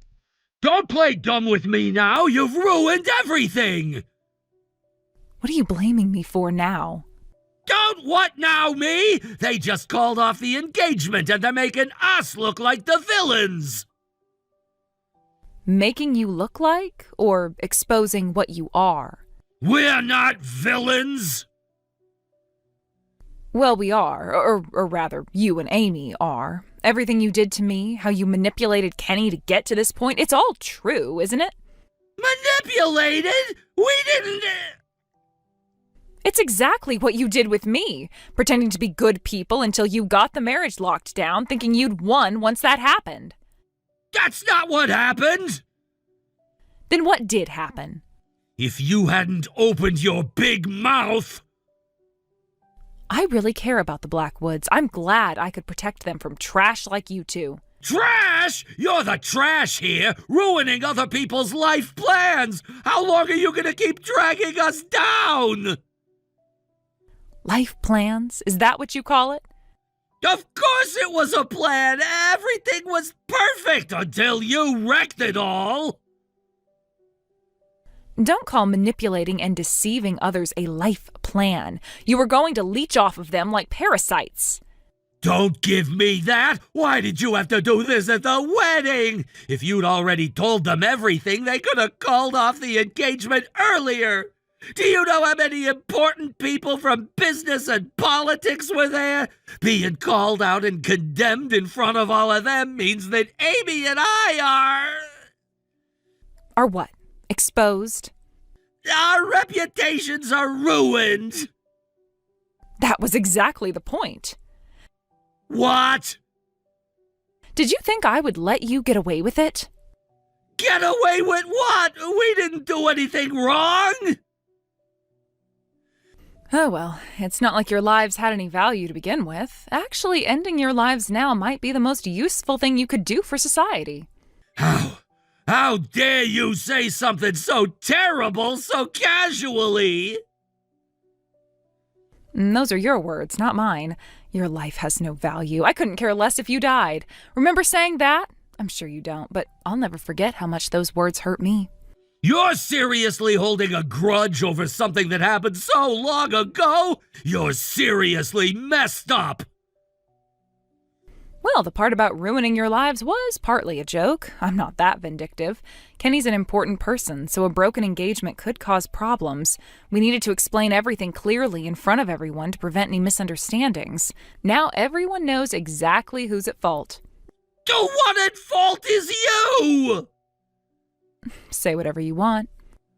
Don't play dumb with me now. You've ruined everything. What are you blaming me for now? Don't what now, me? They just called off the engagement and they're making us look like the villains. Making you look like, or exposing what you are? We're not villains. Well, we are, or rather, you and Amy are. Everything you did to me, how you manipulated Kenny to get to this point, it's all true, isn't it? Manipulated? We didn't... It's exactly what you did with me, pretending to be good people until you got the marriage locked down, thinking you'd won once that happened. That's not what happened. Then what did happen? If you hadn't opened your big mouth... I really care about the Blackwoods. I'm glad I could protect them from trash like you two. Trash? You're the trash here, ruining other people's life plans. How long are you gonna keep dragging us down? Life plans? Is that what you call it? Of course it was a plan. Everything was perfect until you wrecked it all. Don't call manipulating and deceiving others a life plan. You were going to leech off of them like parasites. Don't give me that! Why did you have to do this at the wedding? If you'd already told them everything, they could have called off the engagement earlier. Do you know how many important people from business and politics were there? Being called out and condemned in front of all of them means that Amy and I Are what? Exposed? our reputations are ruined. That was exactly the point. What? Did you think I would let you get away with it? Get away with what? We didn't do anything wrong. Oh well, it's not like your lives had any value to begin with. Actually, ending your lives now might be the most useful thing you could do for society. How dare you say something so terrible so casually? Those are your words, not mine. Your life has no value. I couldn't care less if you died. Remember saying that? I'm sure you don't, but I'll never forget how much those words hurt me. You're seriously holding a grudge over something that happened so long ago? You're seriously messed up! Well, the part about ruining your lives was partly a joke. I'm not that vindictive. Kenny's an important person, so a broken engagement could cause problems. We needed to explain everything clearly in front of everyone to prevent any misunderstandings. Now everyone knows exactly who's at fault. The one at fault is you! Say whatever you want.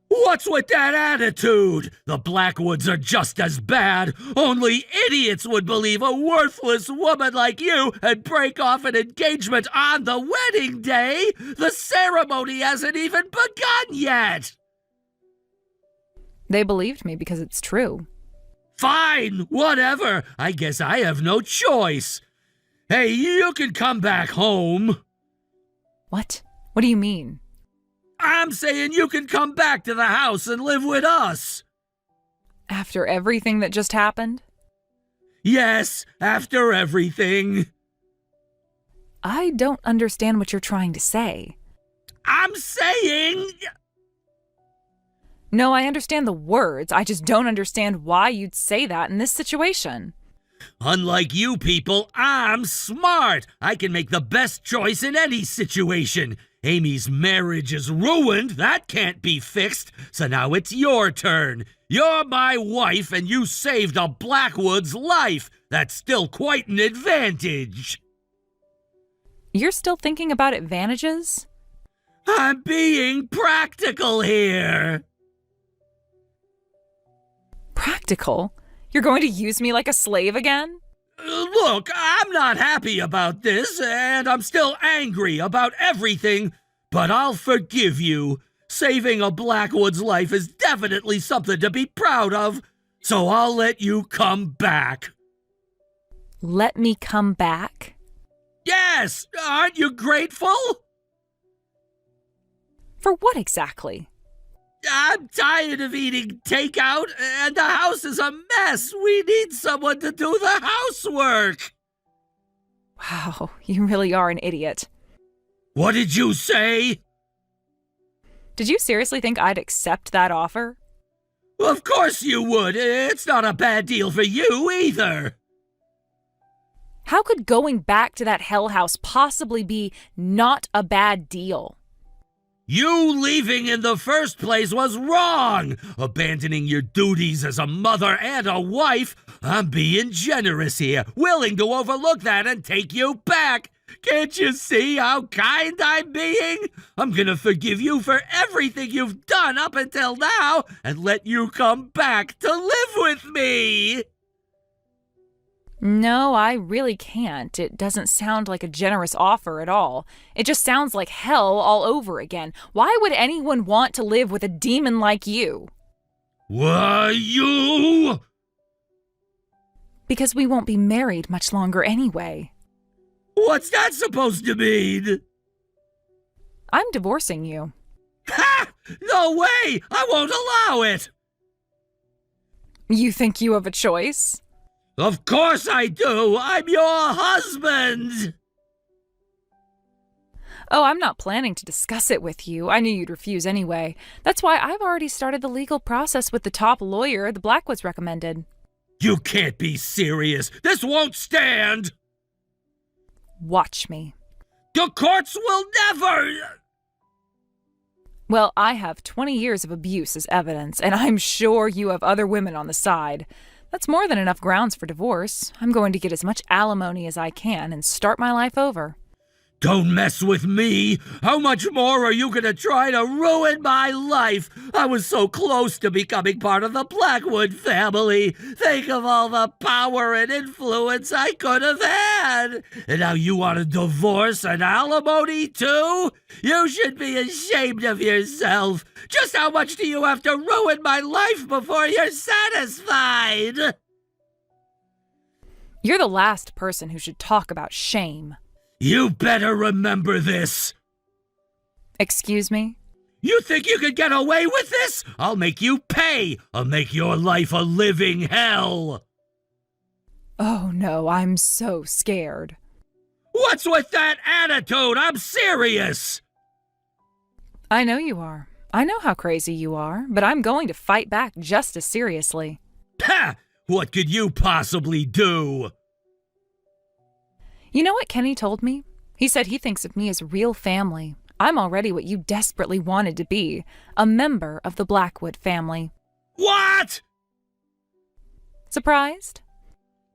What's with that attitude? The Blackwoods are just as bad. Only idiots would believe a worthless woman like you and break off an engagement on the wedding day. The ceremony hasn't even begun yet. They believed me because it's true. Fine, whatever. I guess I have no choice. Hey, you can come back home. What? What do you mean? I'm saying you can come back to the house and live with us. After everything that just happened? Yes, after everything. I don't understand what you're trying to say. I'm saying... No, I understand the words. I just don't understand why you'd say that in this situation. Unlike you people, I'm smart. I can make the best choice in any situation. Amy's marriage is ruined. That can't be fixed. So now it's your turn. You're my wife and you saved a Blackwood's life. That's still quite an advantage. You're still thinking about advantages? I'm being practical here. Practical? You're going to use me like a slave again? Look, I'm not happy about this, and I'm still angry about everything, but I'll forgive you. Saving a Blackwood's life is definitely something to be proud of, so I'll let you come back. Let me come back? Yes! Aren't you grateful? For what exactly? I'm tired of eating takeout, and the house is a mess. We need someone to do the housework. Wow, you really are an idiot. What did you say? Did you seriously think I'd accept that offer? Of course you would. It's not a bad deal for you either. How could going back to that hell house possibly be not a bad deal? You leaving in the first place was wrong. Abandoning your duties as a mother and a wife. I'm being generous here, willing to overlook that and take you back. Can't you see how kind I'm being? I'm gonna forgive you for everything you've done up until now and let you come back to live with me. No, I really can't. It doesn't sound like a generous offer at all. It just sounds like hell all over again. Why would anyone want to live with a demon like you? Why, you? Because we won't be married much longer anyway. What's that supposed to mean? I'm divorcing you. Ha! No way! I won't allow it! You think you have a choice? Of course I do! I'm your husband! Oh, I'm not planning to discuss it with you. I knew you'd refuse anyway. That's why I've already started the legal process with the top lawyer the Blackwoods recommended. You can't be serious! This won't stand! Watch me. The courts will never... Well, I have 20 years of abuse as evidence, and I'm sure you have other women on the side. That's more than enough grounds for divorce. I'm going to get as much alimony as I can and start my life over. Don't mess with me! How much more are you gonna try to ruin my life? I was so close to becoming part of the Blackwood family. Think of all the power and influence I could have had! And now you want a divorce and alimony too? You should be ashamed of yourself! Just how much do you have to ruin my life before you're satisfied? You're the last person who should talk about shame. You better remember this! Excuse me? You think you could get away with this? I'll make you pay! I'll make your life a living hell! Oh no, I'm so scared. What's with that attitude? I'm serious! I know you are. I know how crazy you are, but I'm going to fight back just as seriously. Ha! What could you possibly do? You know what Kenny told me? He said he thinks of me as real family. I'm already what you desperately wanted to be, a member of the Blackwood family. What? Surprised?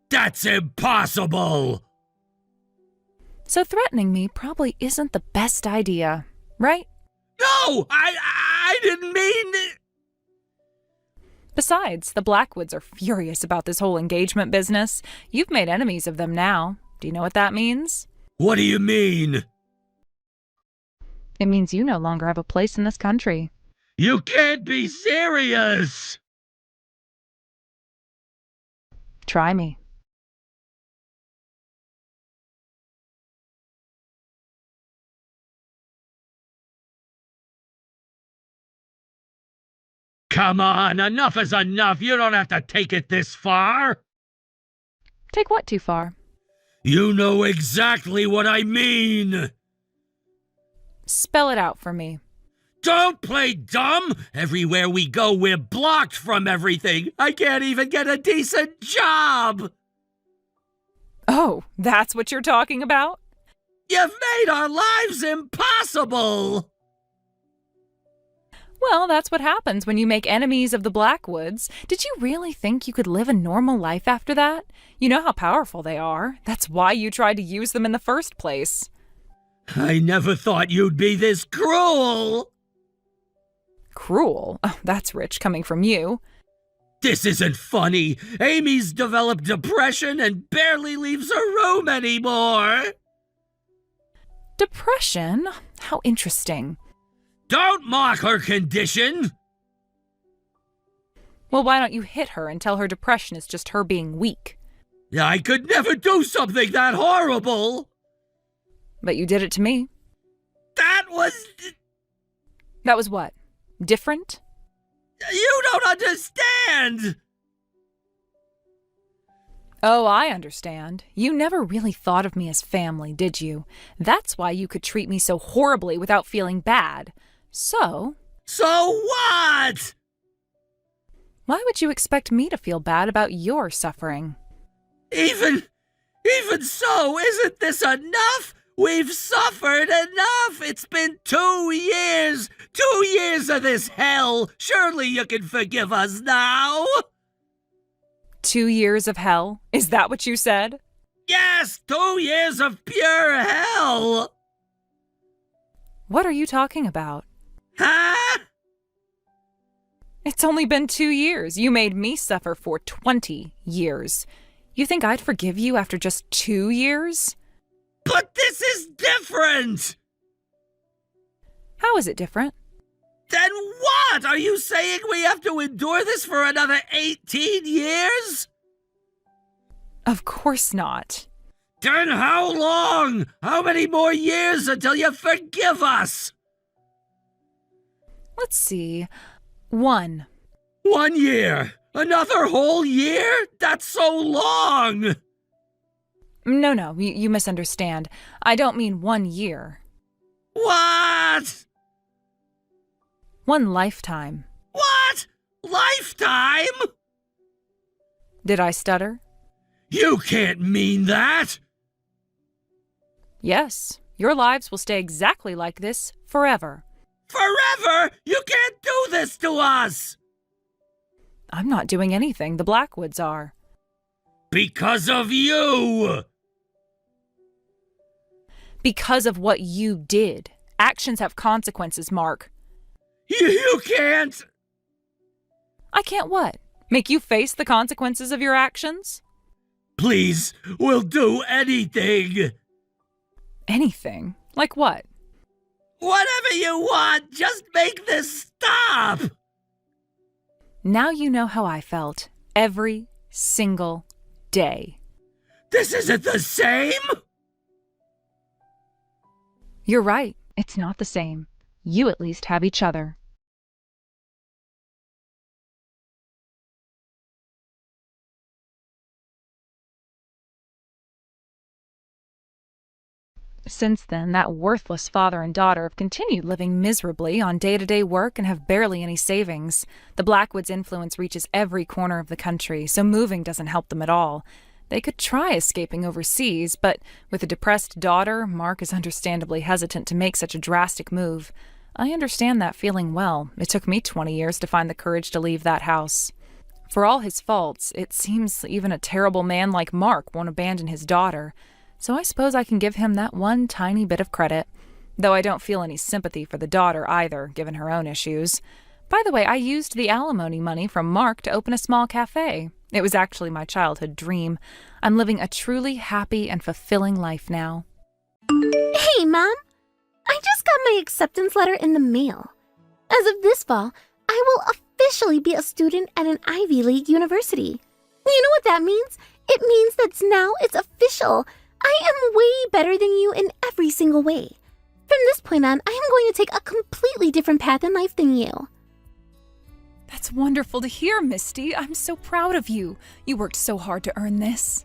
That's impossible! So threatening me probably isn't the best idea, right? No! I didn't mean... Besides, the Blackwoods are furious about this whole engagement business. You've made enemies of them now. Do you know what that means? What do you mean? It means you no longer have a place in this country. You can't be serious! Try me. Come on, enough is enough. You don't have to take it this far. Take what too far? You know exactly what I mean. Spell it out for me. Don't play dumb. Everywhere we go, we're blocked from everything. I can't even get a decent job. Oh, that's what you're talking about? You've made our lives impossible. Well, that's what happens when you make enemies of the Blackwoods. Did you really think you could live a normal life after that? You know how powerful they are. That's why you tried to use them in the first place. I never thought you'd be this cruel. Cruel? Oh, that's rich coming from you. This isn't funny. Amy's developed depression and barely leaves her room anymore. Depression? How interesting. Don't mock her condition! Well, why don't you hit her and tell her depression is just her being weak? I could never do something that horrible! But you did it to me. That was... That was what? Different? You don't understand! Oh, I understand. You never really thought of me as family, did you? That's why you could treat me so horribly without feeling bad. So what? Why would you expect me to feel bad about your suffering? Even so, isn't this enough? We've suffered enough. It's been 2 years. 2 years of this hell. Surely you can forgive us now. 2 years of hell? Is that what you said? Yes, 2 years of pure hell. What are you talking about? Huh? It's only been 2 years. You made me suffer for 20 years. You think I'd forgive you after just 2 years? But this is different! How is it different? Then what? Are you saying we have to endure this for another 18 years? Of course not. Then how long? How many more years until you forgive us? Let's see. 1. 1 year? Another whole year? That's so long! No, you misunderstand. I don't mean 1 year. What? 1 lifetime. What? Lifetime? Did I stutter? You can't mean that! Yes, your lives will stay exactly like this forever. Forever? You can't do this to us! I'm not doing anything. The Blackwoods are. Because of you! Because of what you did. Actions have consequences, Mark. You can't! I can't what? Make you face the consequences of your actions? Please, we'll do anything! Anything? Like what? Whatever you want, just make this stop! Now you know how I felt every single day. This isn't the same? You're right. It's not the same. You at least have each other. Since then, that worthless father and daughter have continued living miserably on day-to-day work and have barely any savings. The Blackwoods' influence reaches every corner of the country, so moving doesn't help them at all. They could try escaping overseas, but with a depressed daughter, Mark is understandably hesitant to make such a drastic move. I understand that feeling well. It took me 20 years to find the courage to leave that house. For all his faults, it seems even a terrible man like Mark won't abandon his daughter. So I suppose I can give him that one tiny bit of credit, though I don't feel any sympathy for the daughter either, given her own issues. By the way, I used the alimony money from Mark to open a small cafe. It was actually my childhood dream. I'm living a truly happy and fulfilling life now. Hey, Mom! I just got my acceptance letter in the mail. As of this fall, I will officially be a student at an Ivy League university. You know what that means? It means that now it's official. I am way better than you in every single way. From this point on, I am going to take a completely different path in life than you. That's wonderful to hear, Misty. I'm so proud of you. You worked so hard to earn this.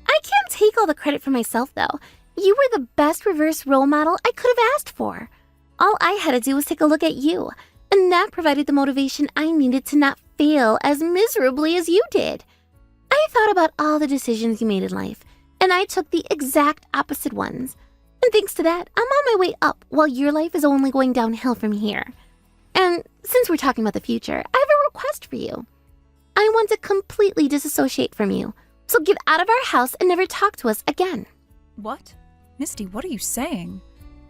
I can't take all the credit for myself, though. You were the best reverse role model I could have asked for. All I had to do was take a look at you, and that provided the motivation I needed to not fail as miserably as you did. I thought about all the decisions you made in life, and I took the exact opposite ones. And thanks to that, I'm on my way up while your life is only going downhill from here. And since we're talking about the future, I have a request for you. I want to completely disassociate from you, so get out of our house and never talk to us again. What? Misty, what are you saying?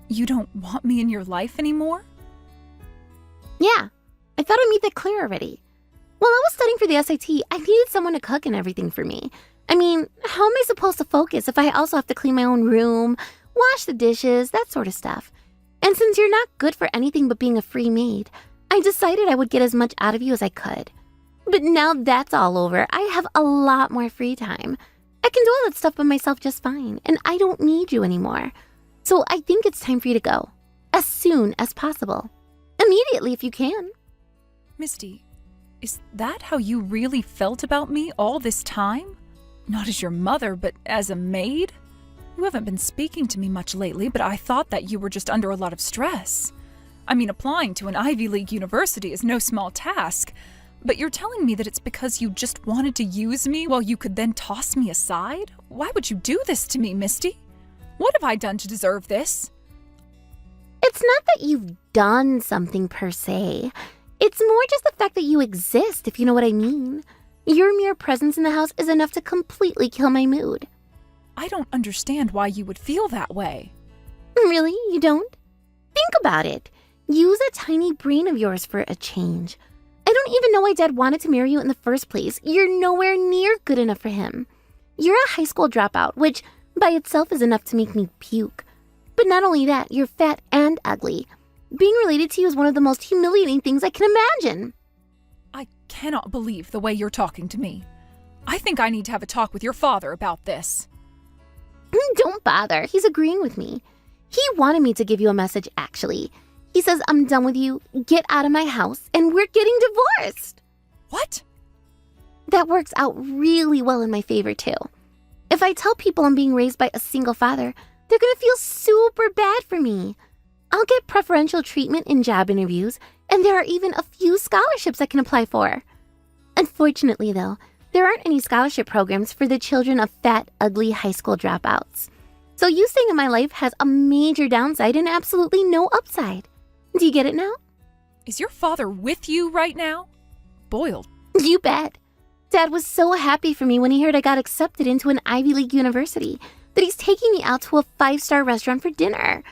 You don't want me in your life anymore? Yeah, I thought I made that clear already. While I was studying for the SAT, I needed someone to cook and everything for me. I mean, how am I supposed to focus if I also have to clean my own room, wash the dishes, that sort of stuff? And since you're not good for anything but being a free maid, I decided I would get as much out of you as I could. But now that's all over, I have a lot more free time. I can do all that stuff by myself just fine, and I don't need you anymore. So I think it's time for you to go. As soon as possible. Immediately if you can. Misty, is that how you really felt about me all this time? Not as your mother, but as a maid? You haven't been speaking to me much lately, but I thought that you were just under a lot of stress. I mean, applying to an Ivy League university is no small task, but you're telling me that it's because you just wanted to use me while you could then toss me aside? Why would you do this to me, Misty? What have I done to deserve this? It's not that you've done something per se. It's more just the fact that you exist, if you know what I mean. Your mere presence in the house is enough to completely kill my mood. I don't understand why you would feel that way. Really? You don't? Think about it. Use a tiny brain of yours for a change. I don't even know why Dad wanted to marry you in the first place. You're nowhere near good enough for him. You're a high school dropout, which by itself is enough to make me puke. But not only that, you're fat and ugly. Being related to you is one of the most humiliating things I can imagine. I cannot believe the way you're talking to me. I think I need to have a talk with your father about this. Don't bother. He's agreeing with me. He wanted me to give you a message, actually. He says I'm done with you, get out of my house, and we're getting divorced. What? That works out really well in my favor, too. If I tell people I'm being raised by a single father, they're gonna feel super bad for me. I'll get preferential treatment in job interviews, and there are even a few scholarships I can apply for. Unfortunately, though, there aren't any scholarship programs for the children of fat, ugly high school dropouts. So you staying in my life has a major downside and absolutely no upside. Do you get it now? Is your father with you right now? Boiled. You bet. Dad was so happy for me when he heard I got accepted into an Ivy League university that he's taking me out to a 5-star restaurant for dinner.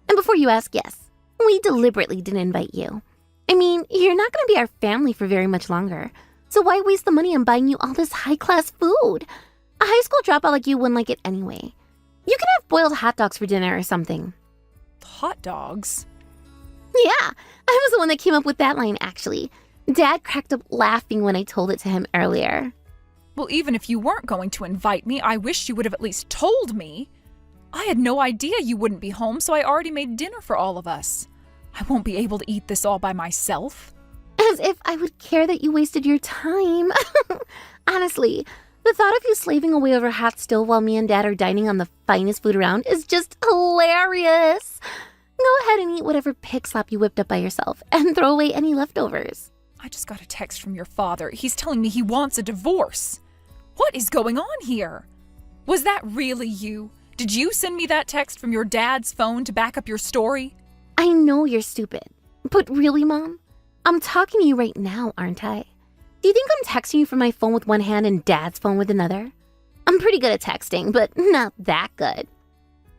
And before you ask, yes, we deliberately didn't invite you. I mean, you're not going to be our family for very much longer. So why waste the money on buying you all this high-class food? A high school dropout like you wouldn't like it anyway. You can have boiled hot dogs for dinner or something. Hot dogs? Yeah, I was the one that came up with that line, actually. Dad cracked up laughing when I told it to him earlier. Well, even if you weren't going to invite me, I wish you would have at least told me. I had no idea you wouldn't be home, so I already made dinner for all of us. I won't be able to eat this all by myself. As if I would care that you wasted your time. Honestly, the thought of you slaving away over hot stove while me and Dad are dining on the finest food around is just hilarious. Go ahead and eat whatever pig slop you whipped up by yourself and throw away any leftovers. I just got a text from your father. He's telling me he wants a divorce. What is going on here? Was that really you? Did you send me that text from your dad's phone to back up your story? I know you're stupid, but really, Mom? I'm talking to you right now, aren't I? Do you think I'm texting you from my phone with one hand and Dad's phone with another? I'm pretty good at texting, but not that good.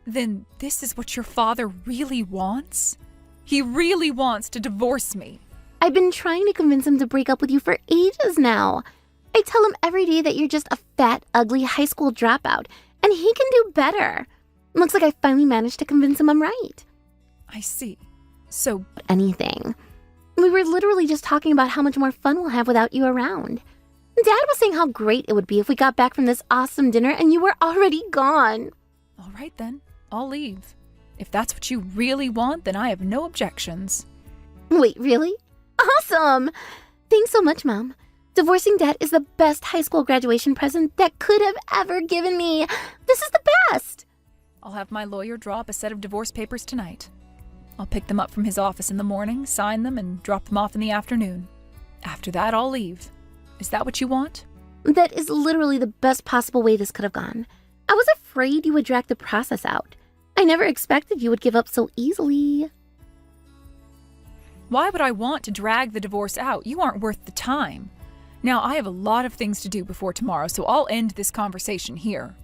Then this is what your father really wants? He really wants to divorce me. I've been trying to convince him to break up with you for ages now. I tell him every day that you're just a fat, ugly high school dropout, and he can do better. Looks like I finally managed to convince him I'm right. I see. So, anything. We were literally just talking about how much more fun we'll have without you around. Dad was saying how great it would be if we got back from this awesome dinner and you were already gone. all right then, I'll leave. If that's what you really want, then I have no objections. Wait, really? Awesome! Thanks so much, Mom. Divorcing Dad is the best high school graduation present that could have ever given me. This is the best! I'll have my lawyer draw up a set of divorce papers tonight. I'll pick them up from his office in the morning, sign them, and drop them off in the afternoon. After that, I'll leave. Is that what you want? That is literally the best possible way this could have gone. I was afraid you would drag the process out. I never expected you would give up so easily. Why would I want to drag the divorce out? You aren't worth the time. Now, I have a lot of things to do before tomorrow, so I'll end this conversation here.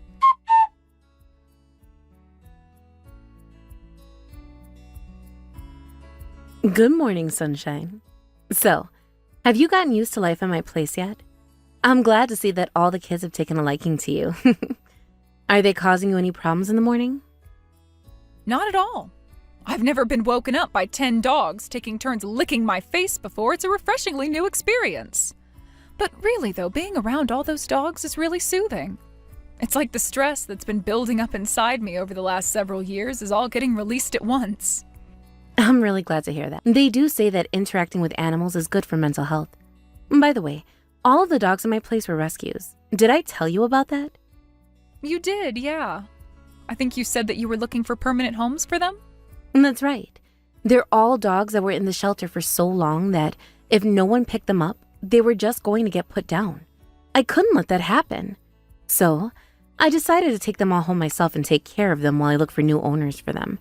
Good morning, sunshine. So, have you gotten used to life in my place yet? I'm glad to see that all the kids have taken a liking to you. Are they causing you any problems in the morning? Not at all. I've never been woken up by 10 dogs taking turns licking my face before. It's a refreshingly new experience. But really, though, being around all those dogs is really soothing. It's like the stress that's been building up inside me over the last several years is all getting released at once. I'm really glad to hear that. They do say that interacting with animals is good for mental health. By the way, all of the dogs in my place were rescues. Did I tell you about that? You did, yeah. I think you said that you were looking for permanent homes for them? That's right. They're all dogs that were in the shelter for so long that if no one picked them up, they were just going to get put down. I couldn't let that happen. So, I decided to take them all home myself and take care of them while I look for new owners for them.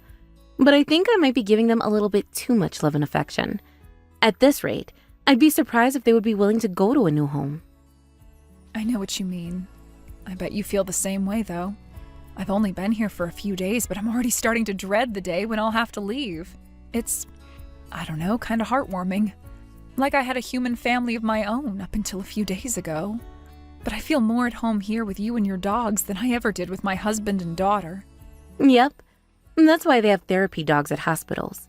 But I think I might be giving them a little bit too much love and affection. At this rate, I'd be surprised if they would be willing to go to a new home. I know what you mean. I bet you feel the same way, though. I've only been here for a few days, but I'm already starting to dread the day when I'll have to leave. It's, I don't know, kind of heartwarming. Like I had a human family of my own up until a few days ago. But I feel more at home here with you and your dogs than I ever did with my husband and daughter. Yep. That's why they have therapy dogs at hospitals.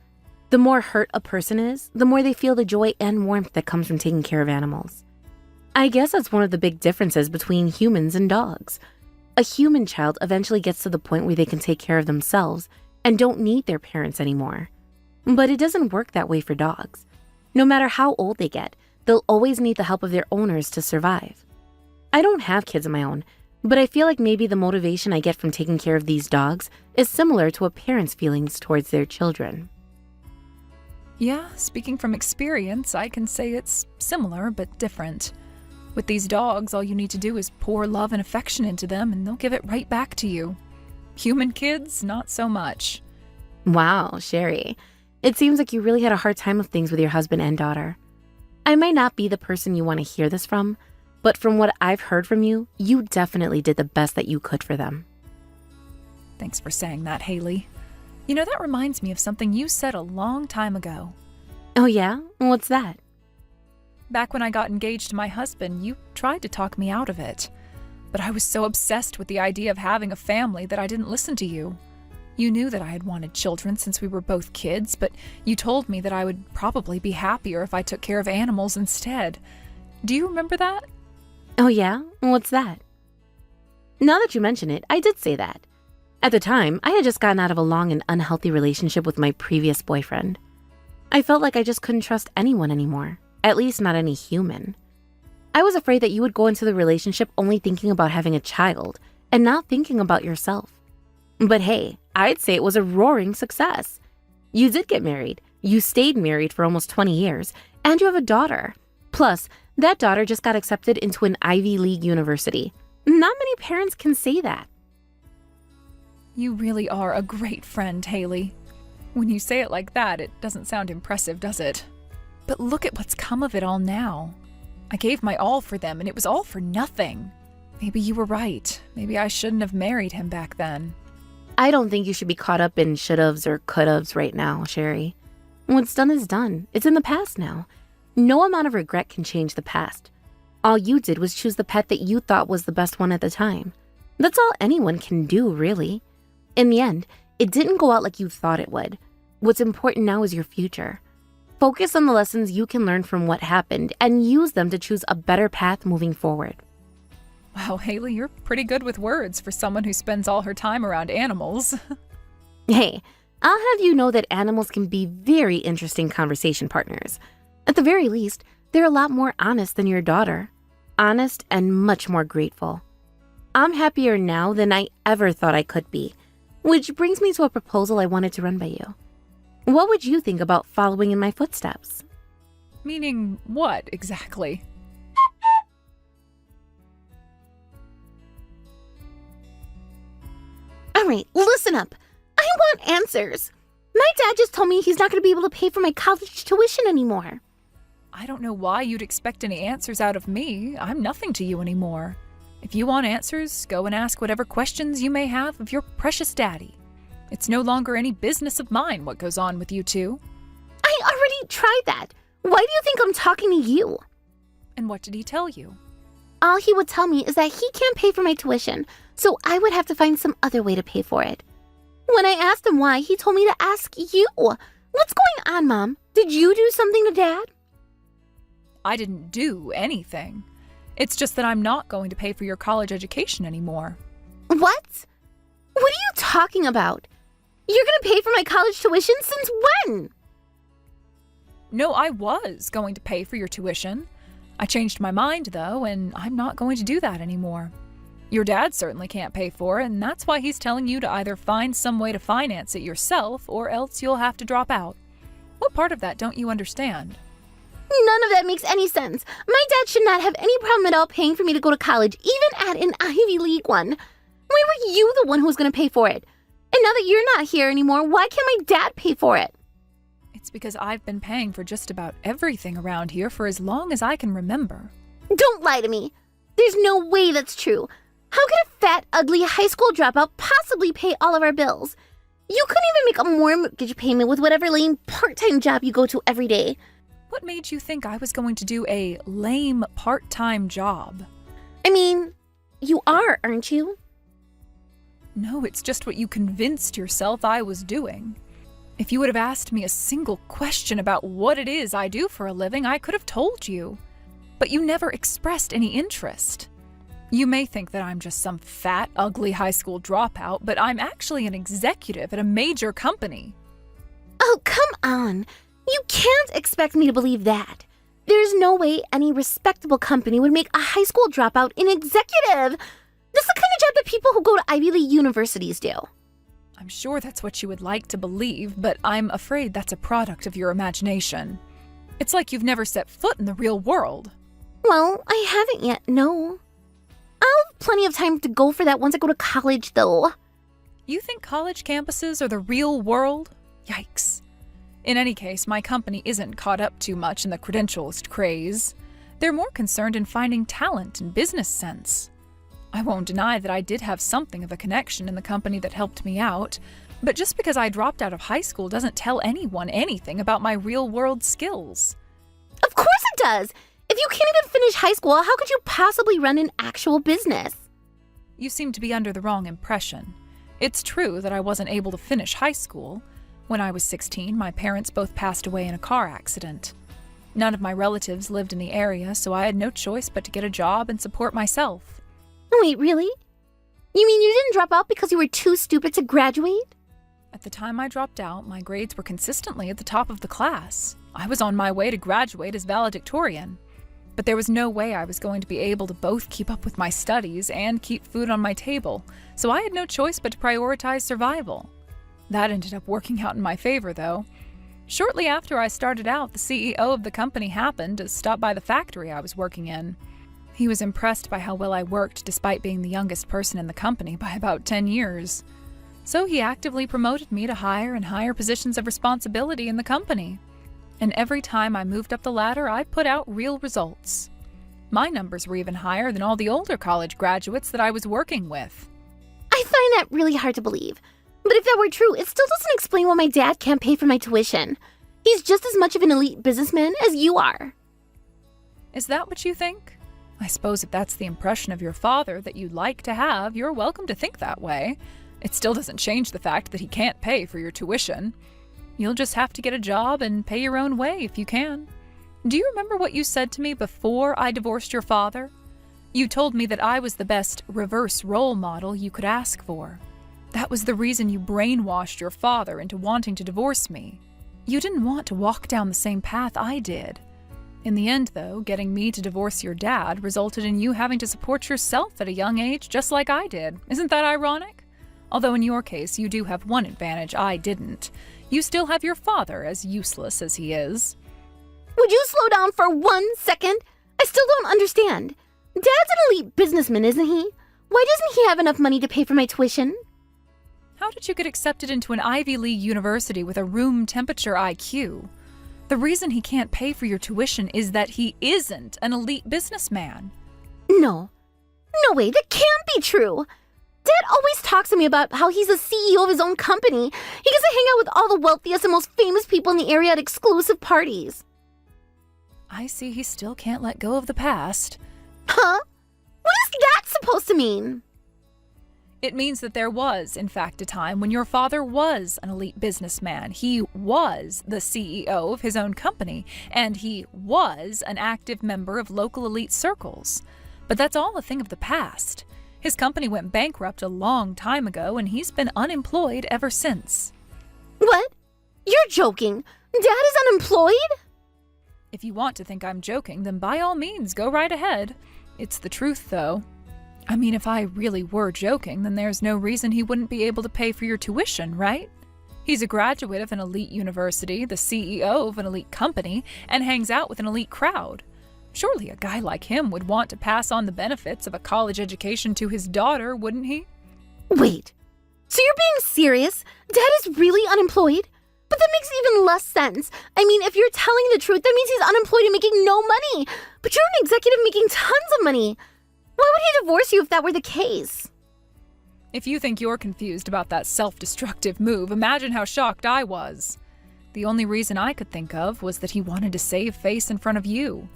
The more hurt a person is, the more they feel the joy and warmth that comes from taking care of animals. I guess that's one of the big differences between humans and dogs. A human child eventually gets to the point where they can take care of themselves and don't need their parents anymore. But it doesn't work that way for dogs. No matter how old they get, they'll always need the help of their owners to survive. I don't have kids of my own, but I feel like maybe the motivation I get from taking care of these dogs is similar to a parent's feelings towards their children. Yeah, speaking from experience, I can say it's similar but different. With these dogs, all you need to do is pour love and affection into them and they'll give it right back to you. Human kids, not so much. Wow, Sherry. It seems like you really had a hard time of things with your husband and daughter. I might not be the person you want to hear this from, but from what I've heard from you, you definitely did the best that you could for them. Thanks for saying that, Haley. You know, that reminds me of something you said a long time ago. Oh yeah? What's that? Back when I got engaged to my husband, you tried to talk me out of it. But I was so obsessed with the idea of having a family that I didn't listen to you. You knew that I had wanted children since we were both kids, but you told me that I would probably be happier if I took care of animals instead. Do you remember that? Oh yeah? What's that? Now that you mention it, I did say that. At the time, I had just gotten out of a long and unhealthy relationship with my previous boyfriend. I felt like I just couldn't trust anyone anymore, at least not any human. I was afraid that you would go into the relationship only thinking about having a child and not thinking about yourself. But hey, I'd say it was a roaring success. You did get married, you stayed married for almost 20 years, and you have a daughter. Plus, that daughter just got accepted into an Ivy League university. Not many parents can say that. You really are a great friend, Haley. When you say it like that, it doesn't sound impressive, does it? But look at what's come of it all now. I gave my all for them, and it was all for nothing. Maybe you were right. Maybe I shouldn't have married him back then. I don't think you should be caught up in should'ves or could'ves right now, Sherry. What's done is done. It's in the past now. No amount of regret can change the past. All you did was choose the pet that you thought was the best one at the time. That's all anyone can do, really. In the end, it didn't go out like you thought it would. What's important now is your future. Focus on the lessons you can learn from what happened and use them to choose a better path moving forward. Wow, Haley, you're pretty good with words for someone who spends all her time around animals. Hey, I'll have you know that animals can be very interesting conversation partners. At the very least, they're a lot more honest than your daughter. Honest and much more grateful. I'm happier now than I ever thought I could be. Which brings me to a proposal I wanted to run by you. What would you think about following in my footsteps? Meaning what, exactly? All right, listen up. I want answers. My dad just told me he's not going to be able to pay for my college tuition anymore. I don't know why you'd expect any answers out of me. I'm nothing to you anymore. If you want answers, go and ask whatever questions you may have of your precious daddy. It's no longer any business of mine what goes on with you two. I already tried that. Why do you think I'm talking to you? And what did he tell you? All he would tell me is that he can't pay for my tuition, so I would have to find some other way to pay for it. When I asked him why, he told me to ask you. What's going on, Mom? Did you do something to Dad? I didn't do anything. It's just that I'm not going to pay for your college education anymore. What? What are you talking about? You're going to pay for my college tuition since when? No, I was going to pay for your tuition. I changed my mind, though, and I'm not going to do that anymore. Your dad certainly can't pay for it, and that's why he's telling you to either find some way to finance it yourself, or else you'll have to drop out. What part of that don't you understand? None of that makes any sense. My dad should not have any problem at all paying for me to go to college, even at an Ivy League one. Why were you the one who was going to pay for it? And now that you're not here anymore, why can't my dad pay for it? It's because I've been paying for just about everything around here for as long as I can remember. Don't lie to me. There's no way that's true. How could a fat, ugly high school dropout possibly pay all of our bills? You couldn't even make a mortgage payment with whatever lame part-time job you go to every day. What made you think I was going to do a lame part-time job? I mean, you are, aren't you? No, it's just what you convinced yourself I was doing. If you would have asked me a single question about what it is I do for a living, I could have told you. But you never expressed any interest. You may think that I'm just some fat, ugly high school dropout, but I'm actually an executive at a major company. Oh, come on. You can't expect me to believe that. There's no way any respectable company would make a high school dropout an executive. That's the kind of job that people who go to Ivy League universities do. I'm sure that's what you would like to believe, but I'm afraid that's a product of your imagination. It's like you've never set foot in the real world. Well, I haven't yet, no. I'll have plenty of time to go for that once I go to college, though. You think college campuses are the real world? Yikes. In any case, my company isn't caught up too much in the credentialist craze. They're more concerned in finding talent and business sense. I won't deny that I did have something of a connection in the company that helped me out, but just because I dropped out of high school doesn't tell anyone anything about my real-world skills. Of course it does! If you can't even finish high school, how could you possibly run an actual business? You seem to be under the wrong impression. It's true that I wasn't able to finish high school. When I was 16, my parents both passed away in a car accident. None of my relatives lived in the area, so I had no choice but to get a job and support myself. Wait, really? You mean you didn't drop out because you were too stupid to graduate? At the time I dropped out, my grades were consistently at the top of the class. I was on my way to graduate as valedictorian. But there was no way I was going to be able to both keep up with my studies and keep food on my table, so I had no choice but to prioritize survival. That ended up working out in my favor, though. Shortly after I started out, the CEO of the company happened to stop by the factory I was working in. He was impressed by how well I worked despite being the youngest person in the company by about 10 years. So he actively promoted me to higher and higher positions of responsibility in the company. And every time I moved up the ladder, I put out real results. My numbers were even higher than all the older college graduates that I was working with. I find that really hard to believe. But if that were true, it still doesn't explain why my dad can't pay for my tuition. He's just as much of an elite businessman as you are. Is that what you think? I suppose if that's the impression of your father that you'd like to have, you're welcome to think that way. It still doesn't change the fact that he can't pay for your tuition. You'll just have to get a job and pay your own way if you can. Do you remember what you said to me before I divorced your father? You told me that I was the best reverse role model you could ask for. That was the reason you brainwashed your father into wanting to divorce me. You didn't want to walk down the same path I did. In the end, though, getting me to divorce your dad resulted in you having to support yourself at a young age, just like I did. Isn't that ironic? Although in your case, you do have one advantage I didn't. You still have your father, as useless as he is. Would you slow down for 1 second? I still don't understand. Dad's an elite businessman, isn't he? Why doesn't he have enough money to pay for my tuition? How did you get accepted into an Ivy League university with a room temperature IQ? The reason he can't pay for your tuition is that he isn't an elite businessman. No way, that can't be true. Dad always talks to me about how he's the CEO of his own company. He gets to hang out with all the wealthiest and most famous people in the area at exclusive parties. I see he still can't let go of the past. Huh? What is that supposed to mean? It means that there was, in fact, a time when your father was an elite businessman. He was the CEO of his own company, and he was an active member of local elite circles. But that's all a thing of the past. His company went bankrupt a long time ago, and he's been unemployed ever since. What? You're joking. Dad is unemployed? If you want to think I'm joking, then by all means, go right ahead. It's the truth, though. I mean, if I really were joking, then there's no reason he wouldn't be able to pay for your tuition, right? He's a graduate of an elite university, the CEO of an elite company, and hangs out with an elite crowd. Surely a guy like him would want to pass on the benefits of a college education to his daughter, wouldn't he? Wait, so you're being serious? Dad is really unemployed? But that makes even less sense. I mean, if you're telling the truth, that means he's unemployed and making no money. But you're an executive making tons of money. Why would he divorce you if that were the case? If you think you're confused about that self-destructive move, imagine how shocked I was. The only reason I could think of was that he wanted to save face in front of you.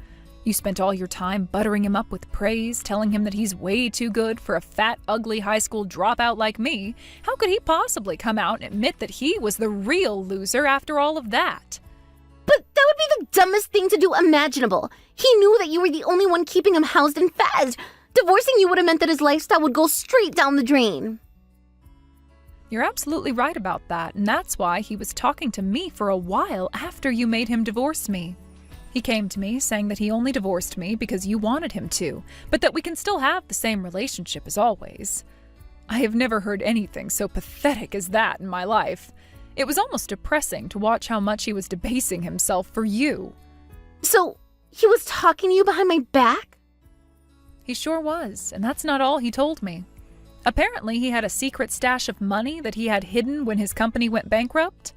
You spent all your time buttering him up with praise, telling him that he's way too good for a fat, ugly high school dropout like me. How could he possibly come out and admit that he was the real loser after all of that? But that would be the dumbest thing to do imaginable. He knew that you were the only one keeping him housed and fed. Divorcing you would have meant that his lifestyle would go straight down the drain. You're absolutely right about that, and that's why he was talking to me for a while after you made him divorce me. He came to me saying that he only divorced me because you wanted him to, but that we can still have the same relationship as always. I have never heard anything so pathetic as that in my life. It was almost depressing to watch how much he was debasing himself for you. So, he was talking to you behind my back? He sure was, and that's not all he told me. Apparently, he had a secret stash of money that he had hidden when his company went bankrupt.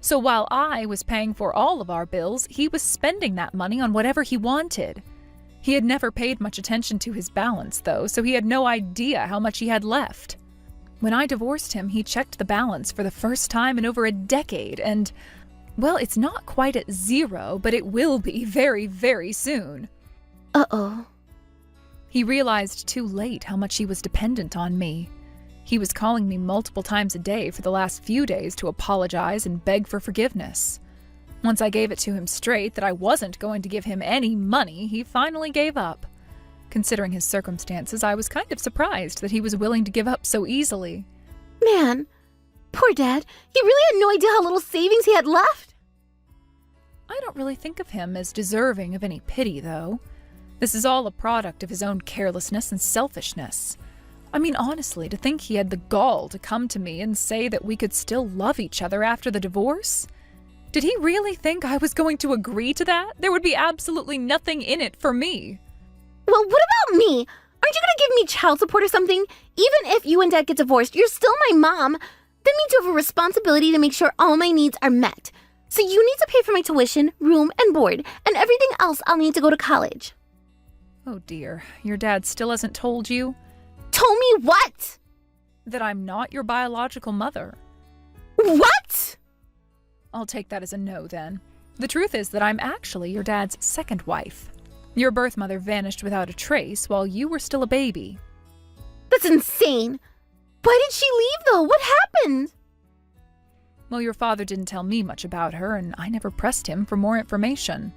So while I was paying for all of our bills, he was spending that money on whatever he wanted. He had never paid much attention to his balance, though, so he had no idea how much he had left. When I divorced him, he checked the balance for the first time in over a decade, and, well, it's not quite at zero, but it will be very, very soon. Uh-oh. He realized too late how much he was dependent on me. He was calling me multiple times a day for the last few days to apologize and beg for forgiveness. Once I gave it to him straight that I wasn't going to give him any money, he finally gave up. Considering his circumstances, I was kind of surprised that he was willing to give up so easily. Man, poor Dad. He really had no idea how little savings he had left. I don't really think of him as deserving of any pity, though. This is all a product of his own carelessness and selfishness. I mean, honestly, to think he had the gall to come to me and say that we could still love each other after the divorce? Did he really think I was going to agree to that? There would be absolutely nothing in it for me. Well, what about me? Aren't you going to give me child support or something? Even if you and Dad get divorced, you're still my mom. That means you have a responsibility to make sure all my needs are met. So you need to pay for my tuition, room, and board, and everything else I'll need to go to college. Oh dear, your dad still hasn't told you? Told me what? That I'm not your biological mother. What? I'll take that as a no, then. The truth is that I'm actually your dad's second wife. Your birth mother vanished without a trace while you were still a baby. That's insane. Why did she leave, though? What happened? Well, your father didn't tell me much about her, and I never pressed him for more information.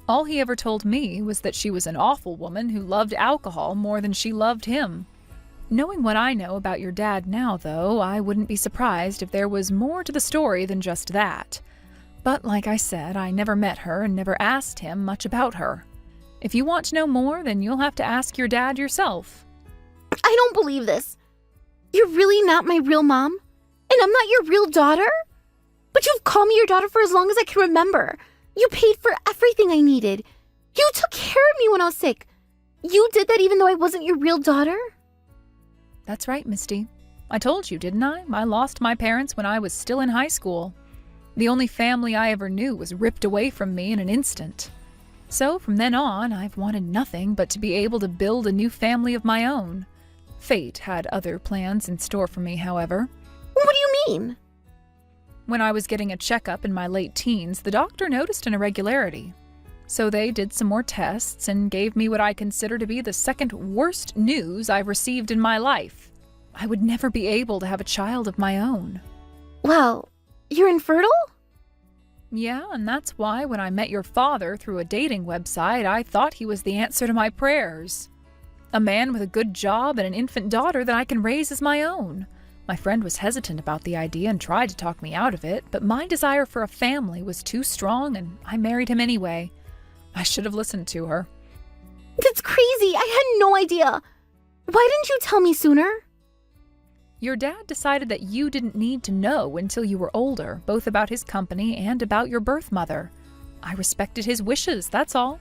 All he ever told me was that she was an awful woman who loved alcohol more than she loved him. Knowing what I know about your dad now, though, I wouldn't be surprised if there was more to the story than just that. But like I said, I never met her and never asked him much about her. If you want to know more, then you'll have to ask your dad yourself. I don't believe this. You're really not my real mom? And I'm not your real daughter? But you've called me your daughter for as long as I can remember. You paid for everything I needed. You took care of me when I was sick. You did that even though I wasn't your real daughter? That's right, Misty. I told you, didn't I? I lost my parents when I was still in high school. The only family I ever knew was ripped away from me in an instant. So from then on, I've wanted nothing but to be able to build a new family of my own. Fate had other plans in store for me, however. What do you mean? When I was getting a checkup in my late teens, the doctor noticed an irregularity. So they did some more tests and gave me what I consider to be the second worst news I've received in my life. I would never be able to have a child of my own. Wow, you're infertile? Yeah, and that's why when I met your father through a dating website, I thought he was the answer to my prayers. A man with a good job and an infant daughter that I can raise as my own. My friend was hesitant about the idea and tried to talk me out of it, but my desire for a family was too strong and I married him anyway. I should have listened to her. That's crazy. I had no idea. Why didn't you tell me sooner? Your dad decided that you didn't need to know until you were older, both about his company and about your birth mother. I respected his wishes, that's all.